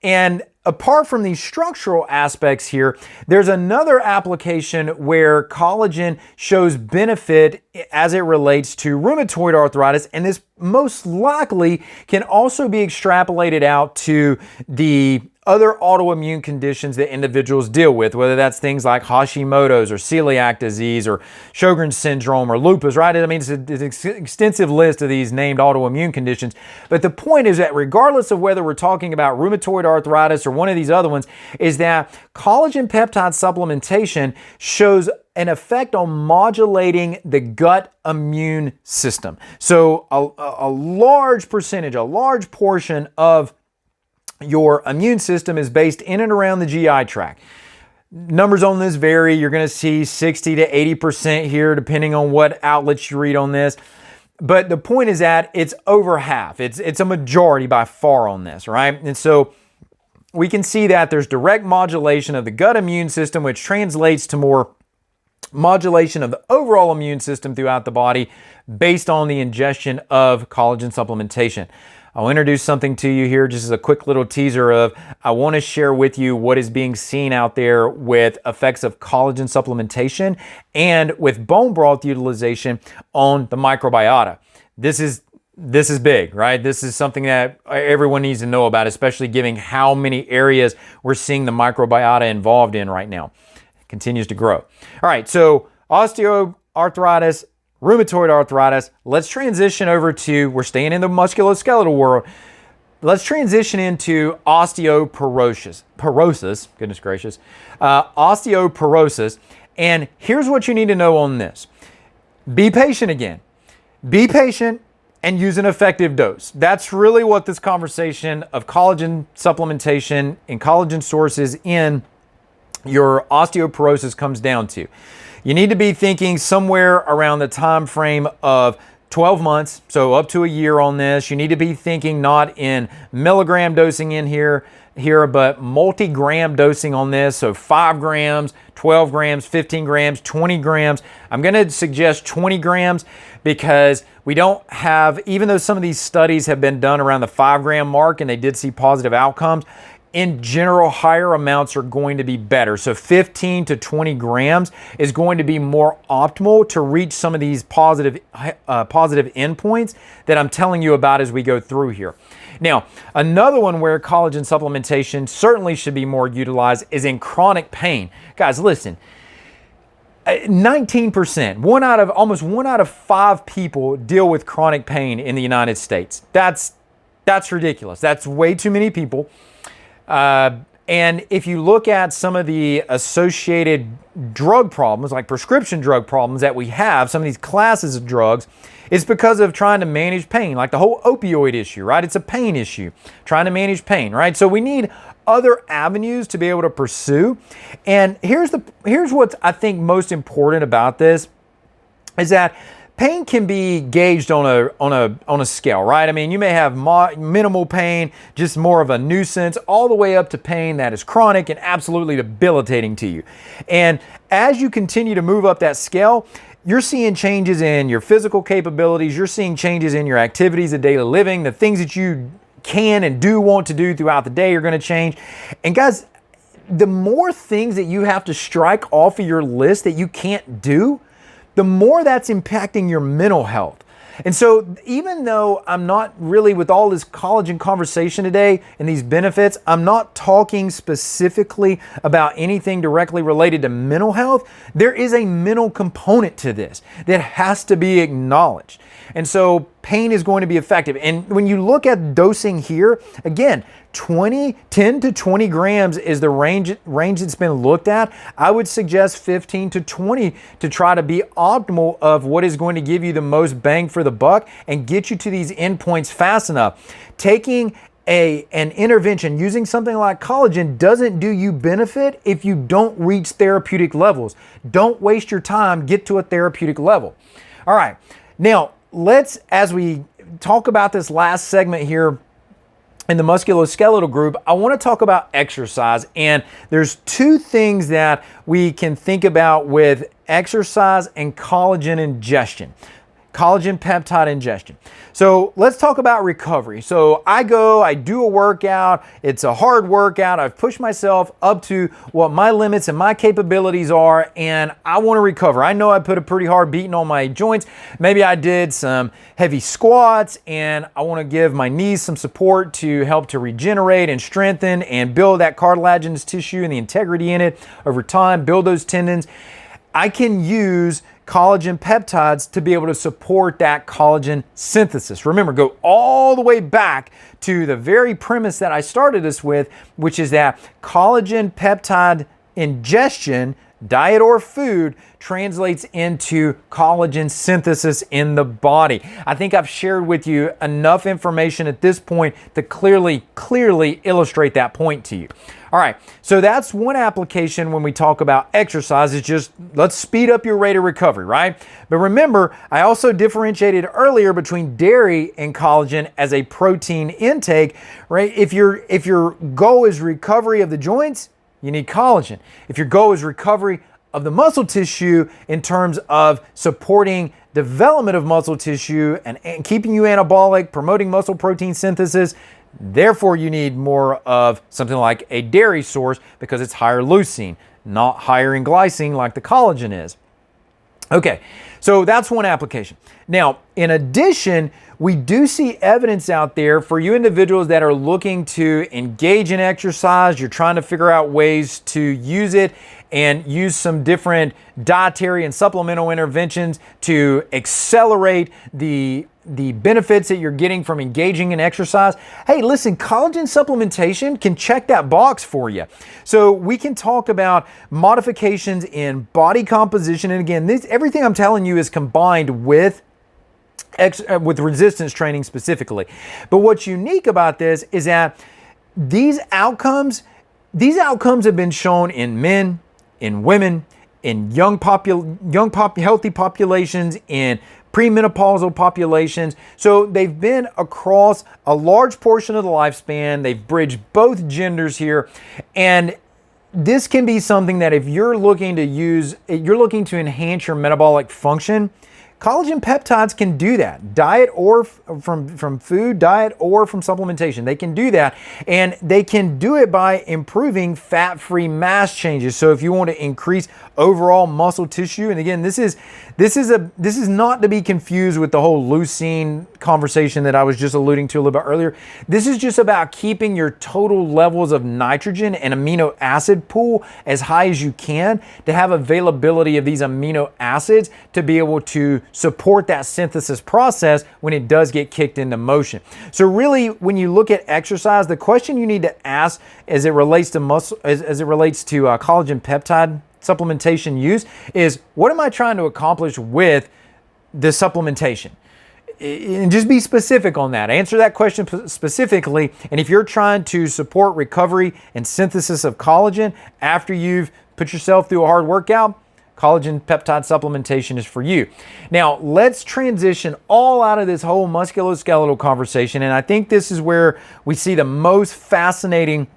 And apart from these structural aspects here, there's another application where collagen shows benefit as it relates to rheumatoid arthritis, and this most likely can also be extrapolated out to the other autoimmune conditions that individuals deal with, whether that's things like Hashimoto's or celiac disease or Sjogren's syndrome or lupus, right? I mean, it's an extensive list of these named autoimmune conditions. But the point is that regardless of whether we're talking about rheumatoid arthritis or one of these other ones, is that collagen peptide supplementation shows an effect on modulating the gut immune system. So a large percentage, a large portion of your immune system is based in and around the GI tract. Numbers on this vary. You're going to see 60 to 80% here, depending on what outlets you read on this. But the point is that it's over half. It's a majority by far on this, right? And so we can see that there's direct modulation of the gut immune system, which translates to more modulation of the overall immune system throughout the body based on the ingestion of collagen supplementation. I'll introduce something to you here, just as a quick little teaser of, I want to share with you what is being seen out there with effects of collagen supplementation and with bone broth utilization on the microbiota. This is big, right? This is something that everyone needs to know about, especially given how many areas we're seeing the microbiota involved in right now. It continues to grow. All right, so osteoarthritis, rheumatoid arthritis. Let's transition over to, we're staying in the musculoskeletal world. Let's transition into osteoporosis. Goodness gracious. Osteoporosis. And here's what you need to know on this. Be patient again. Be patient and use an effective dose. That's really what this conversation of collagen supplementation and collagen sources in your osteoporosis comes down to. You need to be thinking somewhere around the time frame of 12 months, so up to a year on this. You need to be thinking not in milligram dosing in here, but multi-gram dosing on this. So 5 grams, 12 grams, 15 grams, 20 grams. I'm going to suggest 20 grams because we don't have, even though some of these studies have been done around the 5 gram mark and they did see positive outcomes, in general, higher amounts are going to be better. So 15 to 20 grams is going to be more optimal to reach some of these positive endpoints that I'm telling you about as we go through here. Now, another one where collagen supplementation certainly should be more utilized is in chronic pain. Guys, listen, 19%, almost one out of 5 people deal with chronic pain in the United States. That's ridiculous. That's way too many people. And if you look at some of the associated drug problems, like prescription drug problems that we have, some of these classes of drugs, it's because of trying to manage pain, like the whole opioid issue, right? It's a pain issue, trying to manage pain, right? So we need other avenues to be able to pursue. And here's what's I think most important about this is that pain can be gauged on a scale, right? I mean, you may have minimal pain, just more of a nuisance, all the way up to pain that is chronic and absolutely debilitating to you. And as you continue to move up that scale, you're seeing changes in your physical capabilities, you're seeing changes in your activities of daily living, the things that you can and do want to do throughout the day are going to change. And guys, the more things that you have to strike off of your list that you can't do, the more that's impacting your mental health. And so even though I'm not really, with all this collagen conversation today and these benefits, I'm not talking specifically about anything directly related to mental health, there is a mental component to this that has to be acknowledged. And so pain is going to be effective. And when you look at dosing here, again, 10 to 20 grams is the range that's been looked at. I would suggest 15 to 20 to try to be optimal of what is going to give you the most bang for the buck and get you to these endpoints fast enough. Taking an intervention using something like collagen doesn't do you benefit if you don't reach therapeutic levels. Don't waste your time, get to a therapeutic level. All right, now as we talk about this last segment here in the musculoskeletal group, I want to talk about exercise. And there's 2 things that we can think about with exercise and collagen ingestion. Collagen peptide ingestion. So let's talk about recovery. So I do a workout. It's a hard workout. I've pushed myself up to what my limits and my capabilities are, and I want to recover. I know I put a pretty hard beating on my joints. Maybe I did some heavy squats, and I want to give my knees some support to help to regenerate and strengthen and build that cartilaginous tissue and the integrity in it over time, build those tendons. I can use collagen peptides to be able to support that collagen synthesis. Remember, go all the way back to the very premise that I started this with, which is that collagen peptide ingestion, diet or food, translates into collagen synthesis in the body. I think I've shared with you enough information at this point to clearly illustrate that point to you. All right, so that's one application when we talk about exercise. It's just, let's speed up your rate of recovery, right? But remember, I also differentiated earlier between dairy and collagen as a protein intake, right? If your goal is recovery of the joints, you need collagen. If your goal is recovery of the muscle tissue in terms of supporting development of muscle tissue and keeping you anabolic, promoting muscle protein synthesis, therefore you need more of something like a dairy source because it's higher leucine, not higher in glycine like the collagen is. Okay, so that's one application. Now, in addition, we do see evidence out there for you individuals that are looking to engage in exercise. You're trying to figure out ways to use it and use some different dietary and supplemental interventions to accelerate the benefits that you're getting from engaging in exercise. Hey, listen, collagen supplementation can check that box for you. So we can talk about modifications in body composition. And again, everything I'm telling you is combined with resistance training specifically. But what's unique about this is that these outcomes have been shown in men, in women, in healthy populations, in premenopausal populations. So they've been across a large portion of the lifespan. They've bridged both genders here. And this can be something that if you're looking to enhance your metabolic function, Collagen peptides can do that. Diet or from food, diet or from supplementation. They can do that, and they can do it by improving fat-free mass changes. So if you want to increase overall muscle tissue, and again, this is not to be confused with the whole leucine conversation that I was just alluding to a little bit earlier. This is just about keeping your total levels of nitrogen and amino acid pool as high as you can to have availability of these amino acids to be able to support that synthesis process when it does get kicked into motion. So really, when you look at exercise, the question you need to ask as it relates to collagen peptide supplementation use is, what am I trying to accomplish with the supplementation? And just be specific on that. Answer that question specifically. And if you're trying to support recovery and synthesis of collagen after you've put yourself through a hard workout, collagen peptide supplementation is for you. Now, let's transition all out of this whole musculoskeletal conversation. And I think this is where we see the most fascinating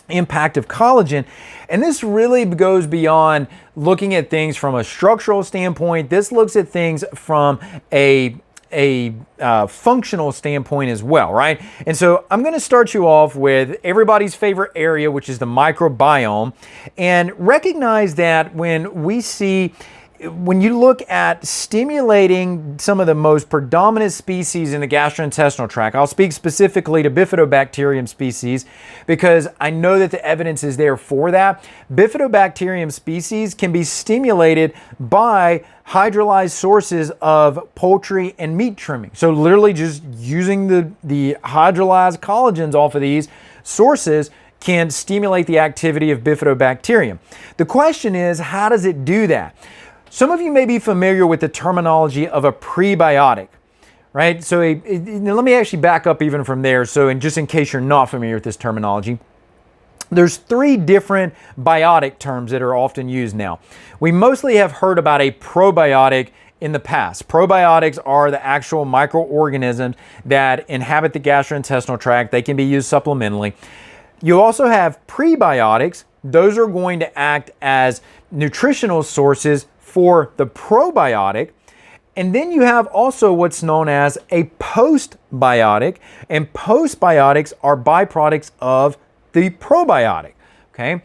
impact of collagen. And this really goes beyond looking at things from a structural standpoint. This looks at things from a functional standpoint as well, right? And so I'm going to start you off with everybody's favorite area, which is the microbiome, and recognize that when you look at stimulating some of the most predominant species in the gastrointestinal tract, I'll speak specifically to bifidobacterium species because I know that the evidence is there for that. Bifidobacterium species can be stimulated by hydrolyzed sources of poultry and meat trimming. So literally just using the hydrolyzed collagens off of these sources can stimulate the activity of bifidobacterium. The question is, how does it do that? Some of you may be familiar with the terminology of a prebiotic, right? So let me actually back up even from there. So just in case you're not familiar with this terminology, there's 3 different biotic terms that are often used now. We mostly have heard about a probiotic in the past. Probiotics are the actual microorganisms that inhabit the gastrointestinal tract. They can be used supplementally. You also have prebiotics. Those are going to act as nutritional sources for the probiotic. And then you have also what's known as a postbiotic, and postbiotics are byproducts of the probiotic, okay?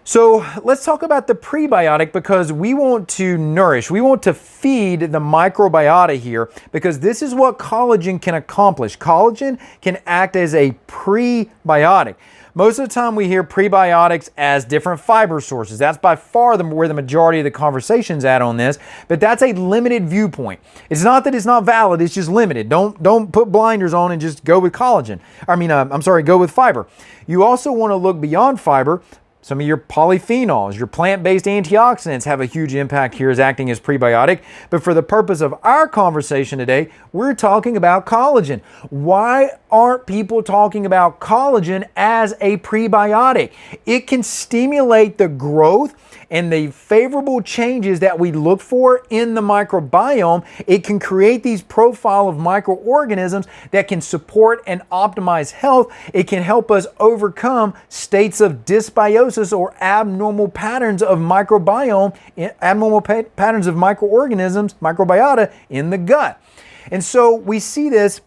So let's talk about the prebiotic because we want to nourish, we want to feed the microbiota here because this is what collagen can accomplish. Collagen can act as a prebiotic. Most of the time we hear prebiotics as different fiber sources. That's by far where the majority of the conversation's at on this, but that's a limited viewpoint. It's not that it's not valid, it's just limited. Don't put blinders on and just go with collagen. Go with fiber. You also want to look beyond fiber. Some of your polyphenols, your plant-based antioxidants have a huge impact here as acting as prebiotic. But for the purpose of our conversation today, we're talking about collagen. Why aren't people talking about collagen as a prebiotic? It can stimulate the growth and the favorable changes that we look for in the microbiome. It can create these profile of microorganisms that can support and optimize health. It can help us overcome states of dysbiosis or abnormal patterns of microbiome, patterns of microorganisms, microbiota in the gut. And so we see this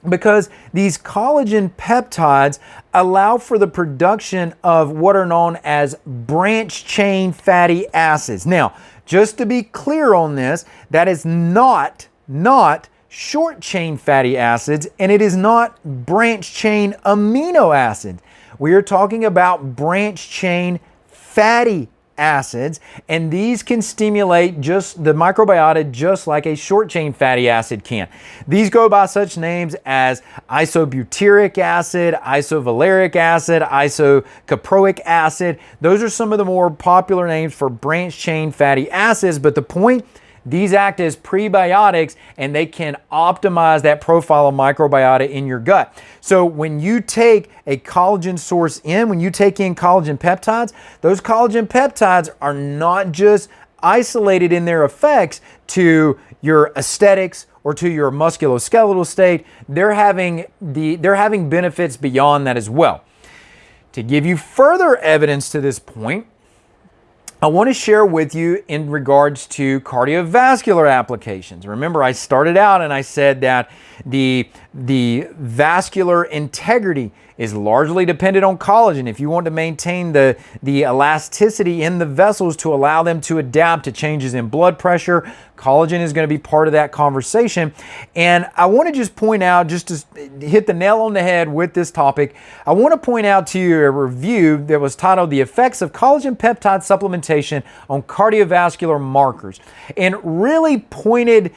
because these collagen peptides allow for the production of what are known as branch chain fatty acids. Now, just to be clear on this, that is not short chain fatty acids, and it is not branch chain amino acids. We are talking about branch chain fatty acids, and these can stimulate just the microbiota just like a short chain fatty acid can. These go by such names as isobutyric acid, isovaleric acid, isocaproic acid. Those are some of the more popular names for branch chain fatty acids, but the point, these act as prebiotics and they can optimize that profile of microbiota in your gut. So when you take a collagen source in, when you take in collagen peptides, those collagen peptides are not just isolated in their effects to your aesthetics or to your musculoskeletal state. They're having benefits beyond that as well. To give you further evidence to this point, I want to share with you in regards to cardiovascular applications. Remember, I started out and I said that the vascular integrity is largely dependent on collagen. If you want to maintain the elasticity in the vessels to allow them to adapt to changes in blood pressure, collagen is going to be part of that conversation. And I want to just point out, just to hit the nail on the head with this topic, I want to point out to you a review that was titled The Effects of Collagen Peptide Supplementation on Cardiovascular Markers, and really pointed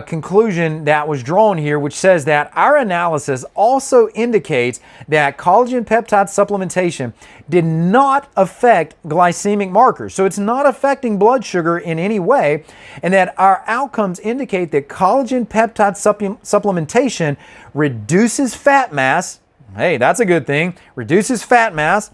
conclusion that was drawn here, which says that our analysis also indicates that collagen peptide supplementation did not affect glycemic markers. So it's not affecting blood sugar in any way, and that our outcomes indicate that collagen peptide supplementation reduces fat mass. Hey, that's a good thing. Reduces fat mass,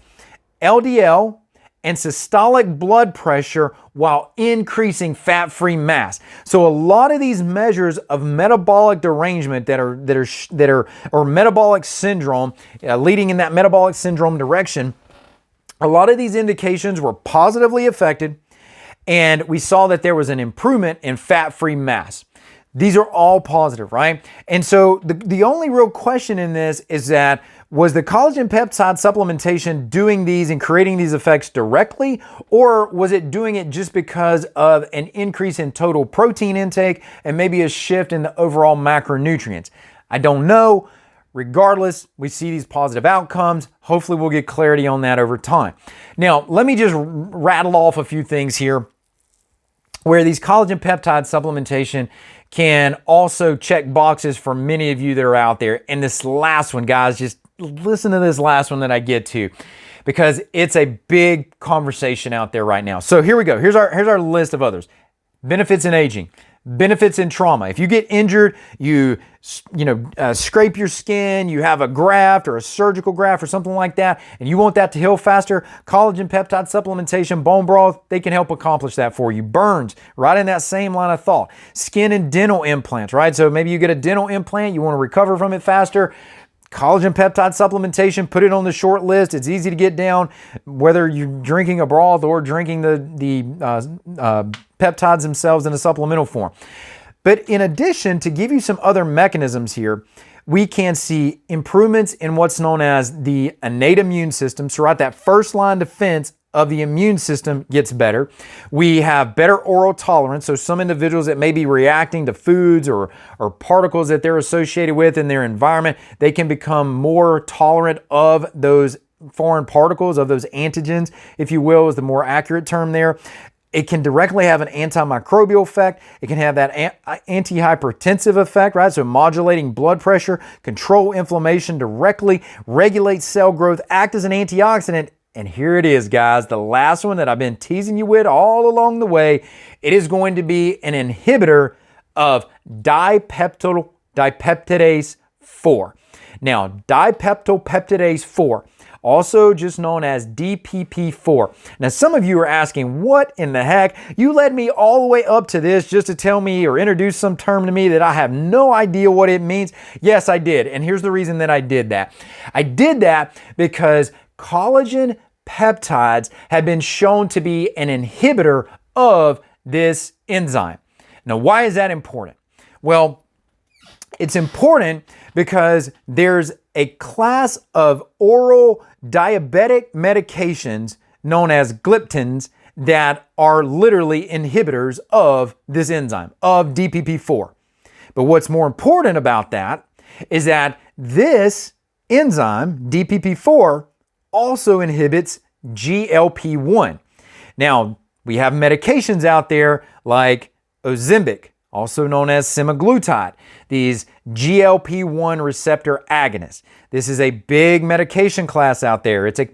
LDL, and systolic blood pressure while increasing fat-free mass. So a lot of these measures of metabolic derangement or metabolic syndrome, leading in that metabolic syndrome direction, a lot of these indications were positively affected, and we saw that there was an improvement in fat-free mass. These are all positive, right? And so the only real question in this is that, was the collagen peptide supplementation doing these and creating these effects directly, or was it doing it just because of an increase in total protein intake and maybe a shift in the overall macronutrients? I don't know. Regardless, we see these positive outcomes. Hopefully we'll get clarity on that over time. Now, let me just rattle off a few things here where these collagen peptide supplementation can also check boxes for many of you that are out there. And this last one, guys, just listen to this last one that I get to, because it's a big conversation out there right now. So here we go. Here's our list of others. Benefits in aging, benefits in trauma. If you get injured, you scrape your skin, you have a graft or a surgical graft or something like that, and you want that to heal faster, collagen peptide supplementation, bone broth, they can help accomplish that for you. Burns, right in that same line of thought. Skin and dental implants, right? So maybe you get a dental implant, you want to recover from it faster. Collagen peptide supplementation, put it on the short list. It's easy to get down, whether you're drinking a broth or drinking the peptides themselves in a supplemental form. But in addition, to give you some other mechanisms here, we can see improvements in what's known as the innate immune system. So right, that first line defense of the immune system gets better. We have better oral tolerance. So some individuals that may be reacting to foods or particles that they're associated with in their environment, they can become more tolerant of those foreign particles, of those antigens, if you will, is the more accurate term there. It can directly have an antimicrobial effect. It can have that antihypertensive effect, right? So modulating blood pressure, control inflammation directly, regulate cell growth, act as an antioxidant. And here it is, guys, the last one that I've been teasing you with all along the way. It is going to be an inhibitor of dipeptidase 4. Now, dipeptidase 4, also just known as DPP4. Now, some of you are asking, what in the heck? You led me all the way up to this just to tell me or introduce some term to me that I have no idea what it means. Yes, I did. And here's the reason that I did that. I did that because collagen peptides have been shown to be an inhibitor of this enzyme. Now, why is that important? Well, it's important because there's a class of oral diabetic medications known as gliptins that are literally inhibitors of this enzyme, of DPP4. But what's more important about that is that this enzyme, DPP4, also inhibits GLP-1. Now, we have medications out there like Ozempic, also known as semaglutide, these GLP-1 receptor agonists. This is a big medication class out there. It's a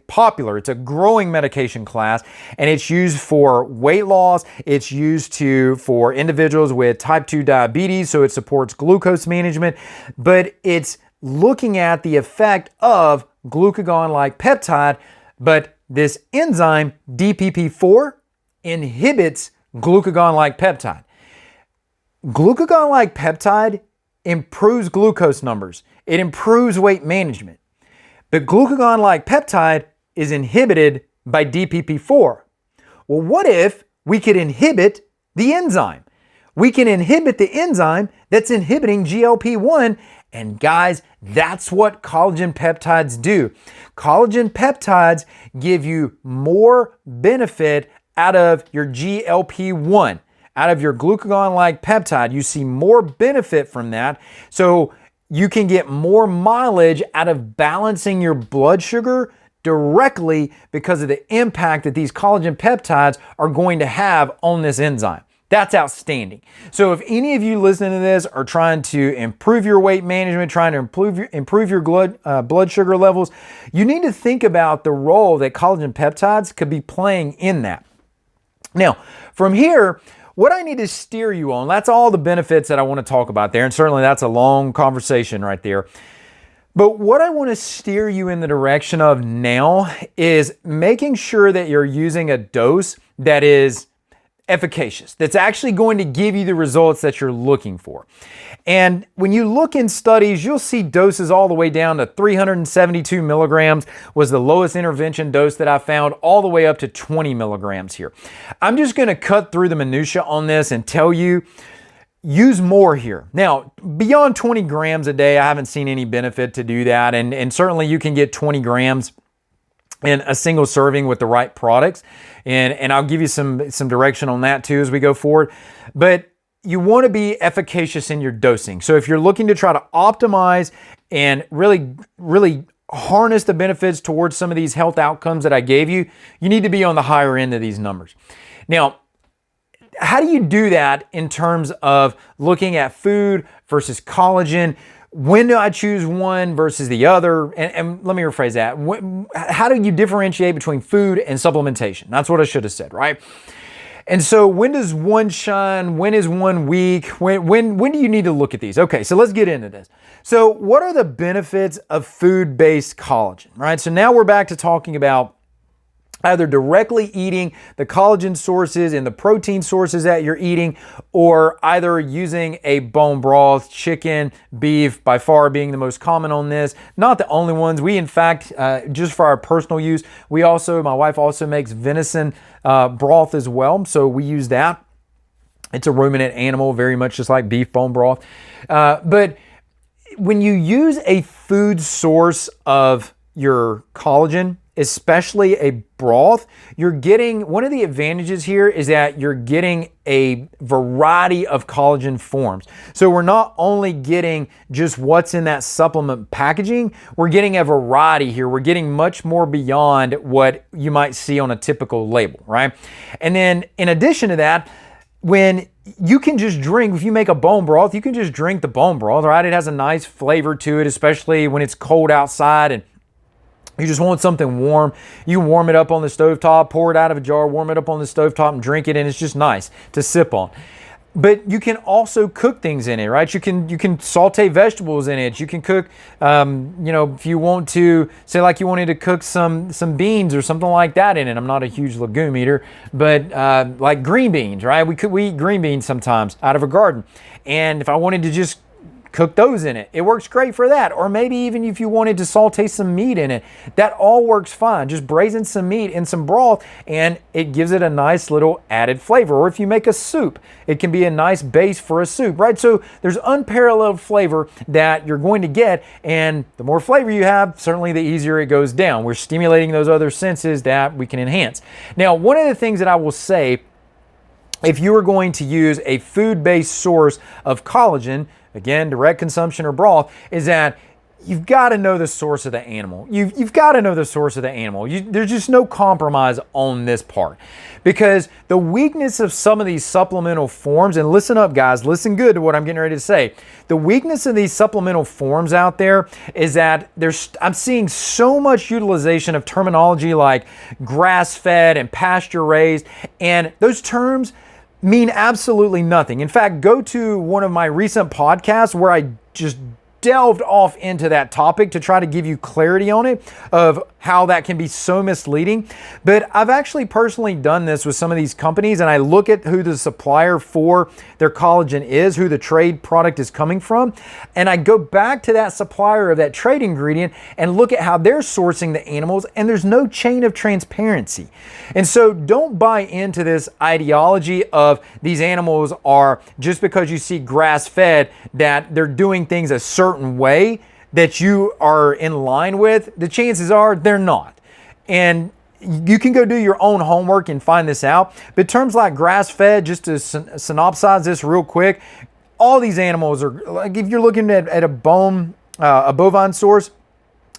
growing medication class, and it's used for weight loss. It's used for individuals with type 2 diabetes, so it supports glucose management, but it's looking at the effect of glucagon-like peptide, but this enzyme, DPP4, inhibits glucagon-like peptide. Glucagon-like peptide improves glucose numbers. It improves weight management. But glucagon-like peptide is inhibited by DPP-4. Well, what if we could inhibit the enzyme? We can inhibit the enzyme that's inhibiting GLP-1, and guys, that's what collagen peptides do. Collagen peptides give you more benefit out of your GLP-1, out of your glucagon-like peptide. You see more benefit from that, so you can get more mileage out of balancing your blood sugar directly because of the impact that these collagen peptides are going to have on this enzyme. That's outstanding. So if any of you listening to this are trying to improve your weight management, trying to improve your blood sugar levels, you need to think about the role that collagen peptides could be playing in that. Now, from here, what I need to steer you on, that's all the benefits that I want to talk about there, and certainly that's a long conversation right there. But what I want to steer you in the direction of now is making sure that you're using a dose that is efficacious, that's actually going to give you the results that you're looking for. And when you look in studies, you'll see doses all the way down to 372 milligrams was the lowest intervention dose that I found, all the way up to 20 milligrams here. I'm just going to cut through the minutia on this and tell you, use more here. Now, beyond 20 grams a day, I haven't seen any benefit to do that. And certainly you can get 20 grams in a single serving with the right products. And I'll give you some direction on that too as we go forward. But you want to be efficacious in your dosing. So if you're looking to try to optimize and really harness the benefits towards some of these health outcomes that I gave you, you need to be on the higher end of these numbers. Now, how do you do that in terms of looking at food versus collagen? When do I choose one versus the other? And let me rephrase that. How do you differentiate between food and supplementation? That's what I should have said, right? And so when does one shine? When is one weak? When do you need to look at these? Okay, so let's get into this. So what are the benefits of food-based collagen, right? So now we're back to talking about either directly eating the collagen sources and the protein sources that you're eating, or either using a bone broth, chicken, beef, by far being the most common on this. Not the only ones. We, in fact, just for our personal use, my wife also makes venison broth as well. So we use that. It's a ruminant animal, very much just like beef bone broth. But when you use a food source of your collagen, especially a broth, you're getting, one of the advantages here is that you're getting a variety of collagen forms. So we're not only getting just what's in that supplement packaging, we're getting a variety here. We're getting much more beyond what you might see on a typical label, right? And then in addition to that, when you can just drink, if you make a bone broth, you can just drink the bone broth, right? It has a nice flavor to it, especially when it's cold outside and you just want something warm. You saute it up on the stovetop, pour it out of a jar, warm it up on the stovetop and drink it, and it's just nice to sip on. But you can also cook things in it, right? You can saute vegetables in it. You can cook, if you want to, say like you wanted to cook some beans or something like that in it. I'm not a huge legume eater, but like green beans, right? We eat green beans sometimes out of a garden. And if I wanted to just cook those in it, it works great for that. Or maybe even if you wanted to saute some meat in it, that all works fine. Just braising some meat in some broth and it gives it a nice little added flavor. Or if you make a soup, it can be a nice base for a soup, right? So there's unparalleled flavor that you're going to get, and the more flavor you have, certainly the easier it goes down. We're stimulating those other senses that we can enhance. Now, one of the things that I will say, if you are going to use a food-based source of collagen, again, direct consumption or broth, is that you've got to know the source of the animal. You've got to know the source of the animal. There's just no compromise on this part. Because the weakness of some of these supplemental forms, and listen up guys, listen good to what I'm getting ready to say. The weakness of these supplemental forms out there is that I'm seeing so much utilization of terminology like grass-fed and pasture-raised, and those terms mean absolutely nothing. In fact, go to one of my recent podcasts where I just delved off into that topic to try to give you clarity on it of how that can be so misleading. But I've actually personally done this with some of these companies, and I look at who the supplier for their collagen is, who the trade product is coming from, and I go back to that supplier of that trade ingredient and look at how they're sourcing the animals, and there's no chain of transparency. And so don't buy into this ideology of these animals are, just because you see grass-fed, that they're doing things a certain way that you are in line with. The chances are they're not. And you can go do your own homework and find this out. But terms like grass-fed, just to synopsize this real quick, all these animals are, like if you're looking at a bovine source,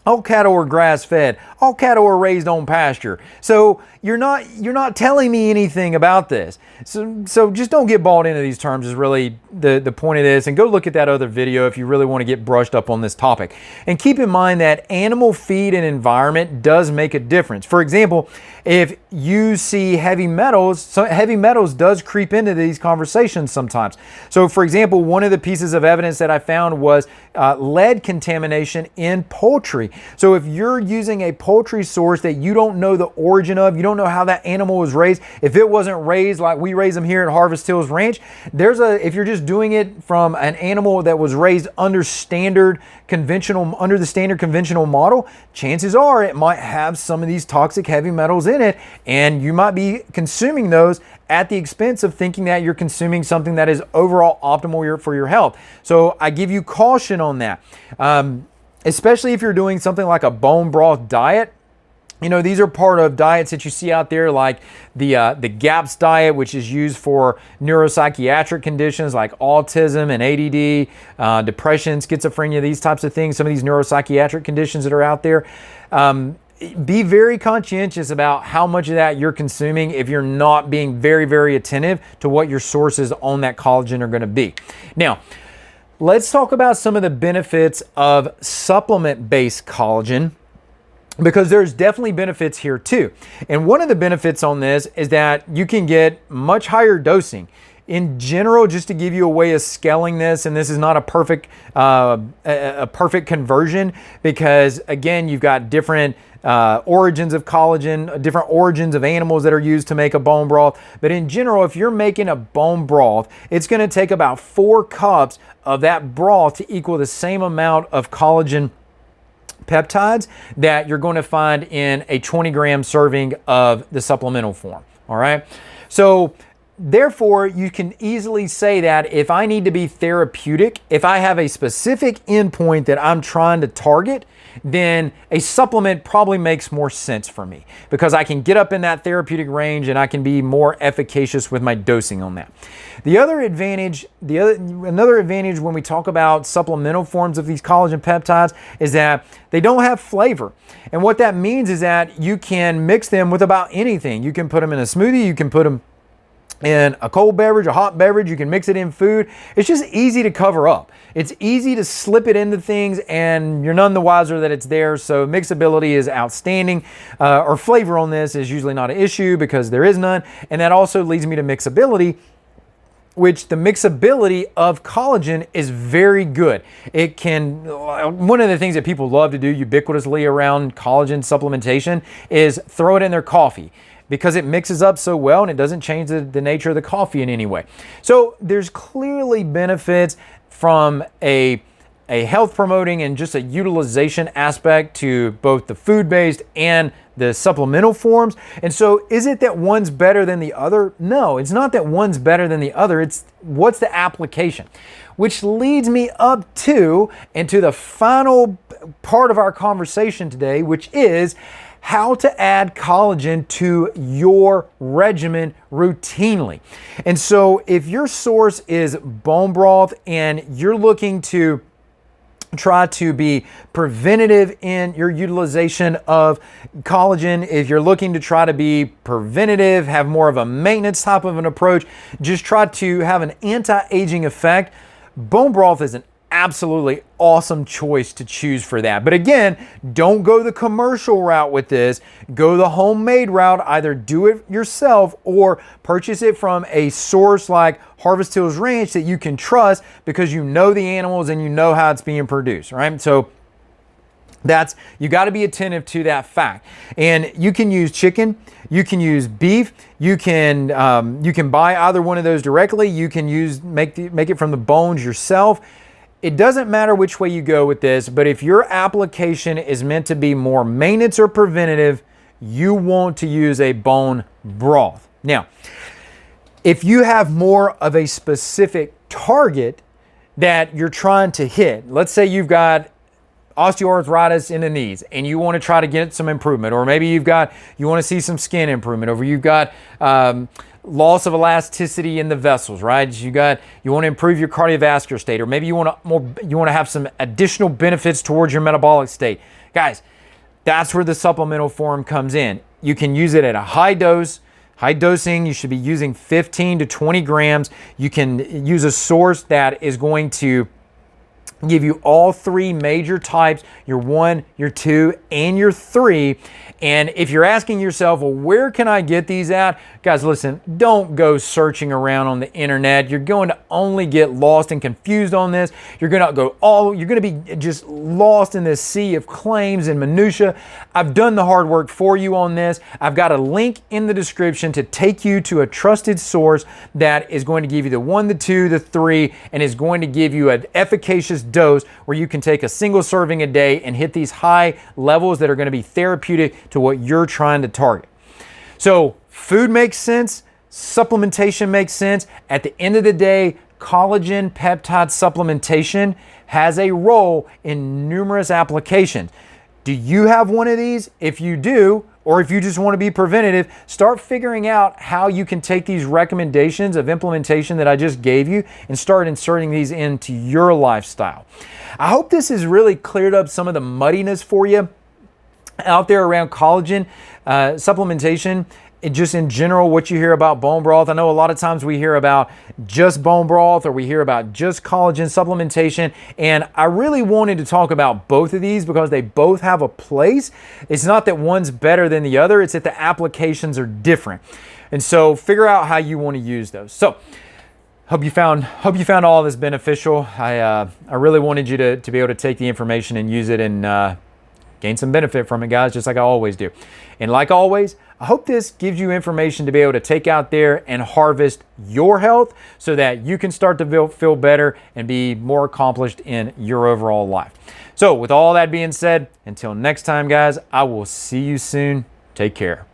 all cattle are grass-fed. All cattle are raised on pasture. So you're not telling me anything about this. So just don't get bought into these terms is really the point of this. And go look at that other video if you really want to get brushed up on this topic. And keep in mind that animal feed and environment does make a difference. For example, if you see heavy metals, so heavy metals does creep into these conversations sometimes. So for example, one of the pieces of evidence that I found was lead contamination in poultry. So if you're using a poultry source that you don't know the origin of, you don't know how that animal was raised, if it wasn't raised like we raise them here at Harvest Hills Ranch, if you're just doing it from an animal that was raised under the standard conventional model, chances are it might have some of these toxic heavy metals in it, and you might be consuming those at the expense of thinking that you're consuming something that is overall optimal for your health. So I give you caution on that. Especially if you're doing something like a bone broth diet. You know, these are part of diets that you see out there, like the GAPS diet, which is used for neuropsychiatric conditions like autism and ADD, depression, schizophrenia, these types of things, some of these neuropsychiatric conditions that are out there. Be very conscientious about how much of that you're consuming if you're not being very, very attentive to what your sources on that collagen are going to be. Now, let's talk about some of the benefits of supplement-based collagen, because there's definitely benefits here too. And one of the benefits on this is that you can get much higher dosing. In general, just to give you a way of scaling this, and this is not a perfect conversion, because again, you've got different origins of collagen, different origins of animals that are used to make a bone broth. But in general, if you're making a bone broth, it's going to take about 4 cups of that broth to equal the same amount of collagen peptides that you're going to find in a 20-gram serving of the supplemental form. All right. So therefore, you can easily say that if I need to be therapeutic, if I have a specific endpoint that I'm trying to target, then a supplement probably makes more sense for me, because I can get up in that therapeutic range and I can be more efficacious with my dosing on that. Another advantage when we talk about supplemental forms of these collagen peptides is that they don't have flavor. And what that means is that you can mix them with about anything. You can put them in a smoothie, you can put them in a cold beverage, a hot beverage, you can mix it in food. It's just easy to cover up. It's easy to slip it into things and you're none the wiser that it's there. So mixability is outstanding, or flavor on this is usually not an issue because there is none. And that also leads me to mixability, which the mixability of collagen is very good. It can, one of the things that people love to do ubiquitously around collagen supplementation is throw it in their coffee, because it mixes up so well and it doesn't change the nature of the coffee in any way. So there's clearly benefits from a health promoting and just a utilization aspect to both the food-based and the supplemental forms. And so is it that one's better than the other? No, it's not that one's better than the other. It's what's the application, which leads me up to and to the final part of our conversation today, which is how to add collagen to your regimen routinely. And so if your source is bone broth and you're looking to try to be preventative in your utilization of collagen, if you're looking to try to be preventative, have more of a maintenance type of an approach, just try to have an anti-aging effect, bone broth is an absolutely awesome choice to choose for that. But again, don't go the commercial route with this. Go the homemade route. Either do it yourself or purchase it from a source like Harvest Hills Ranch that you can trust, because you know the animals and you know how it's being produced, right? So you got to be attentive to that fact. And you can use chicken, you can use beef, you can buy either one of those directly. You can make it from the bones yourself. It doesn't matter which way you go with this, but if your application is meant to be more maintenance or preventative, you want to use a bone broth. Now, if you have more of a specific target that you're trying to hit, let's say you've got osteoarthritis in the knees and you want to try to get some improvement, or maybe you want to see some skin improvement, or you've got loss of elasticity in the vessels, right? You want to improve your cardiovascular state, or maybe you want to have some additional benefits towards your metabolic state. Guys, that's where the supplemental form comes in. You can use it at a high dose. High dosing, you should be using 15 to 20 grams. You can use a source that is going to give you all three major types, your 1, your 2, and your 3. And if you're asking yourself, well, where can I get these at? Guys, listen, don't go searching around on the internet. You're going to only get lost and confused on this. You're going to be just lost in this sea of claims and minutia. I've done the hard work for you on this. I've got a link in the description to take you to a trusted source that is going to give you the 1, the 2, the 3, and is going to give you an efficacious dose where you can take a single serving a day and hit these high levels that are going to be therapeutic to what you're trying to target. So food makes sense, supplementation makes sense. At the end of the day, collagen peptide supplementation has a role in numerous applications. Do you have one of these? If you do, or if you just want to be preventative, start figuring out how you can take these recommendations of implementation that I just gave you and start inserting these into your lifestyle. I hope this has really cleared up some of the muddiness for you out there around collagen supplementation. And just in general, what you hear about bone broth. I know a lot of times we hear about just bone broth, or we hear about just collagen supplementation. And I really wanted to talk about both of these because they both have a place. It's not that one's better than the other. It's that the applications are different. And so figure out how you want to use those. So hope you found all this beneficial. I really wanted you to be able to take the information and use it and gain some benefit from it, guys, just like I always do. And like always, I hope this gives you information to be able to take out there and harvest your health so that you can start to feel better and be more accomplished in your overall life. So with all that being said, until next time, guys, I will see you soon. Take care.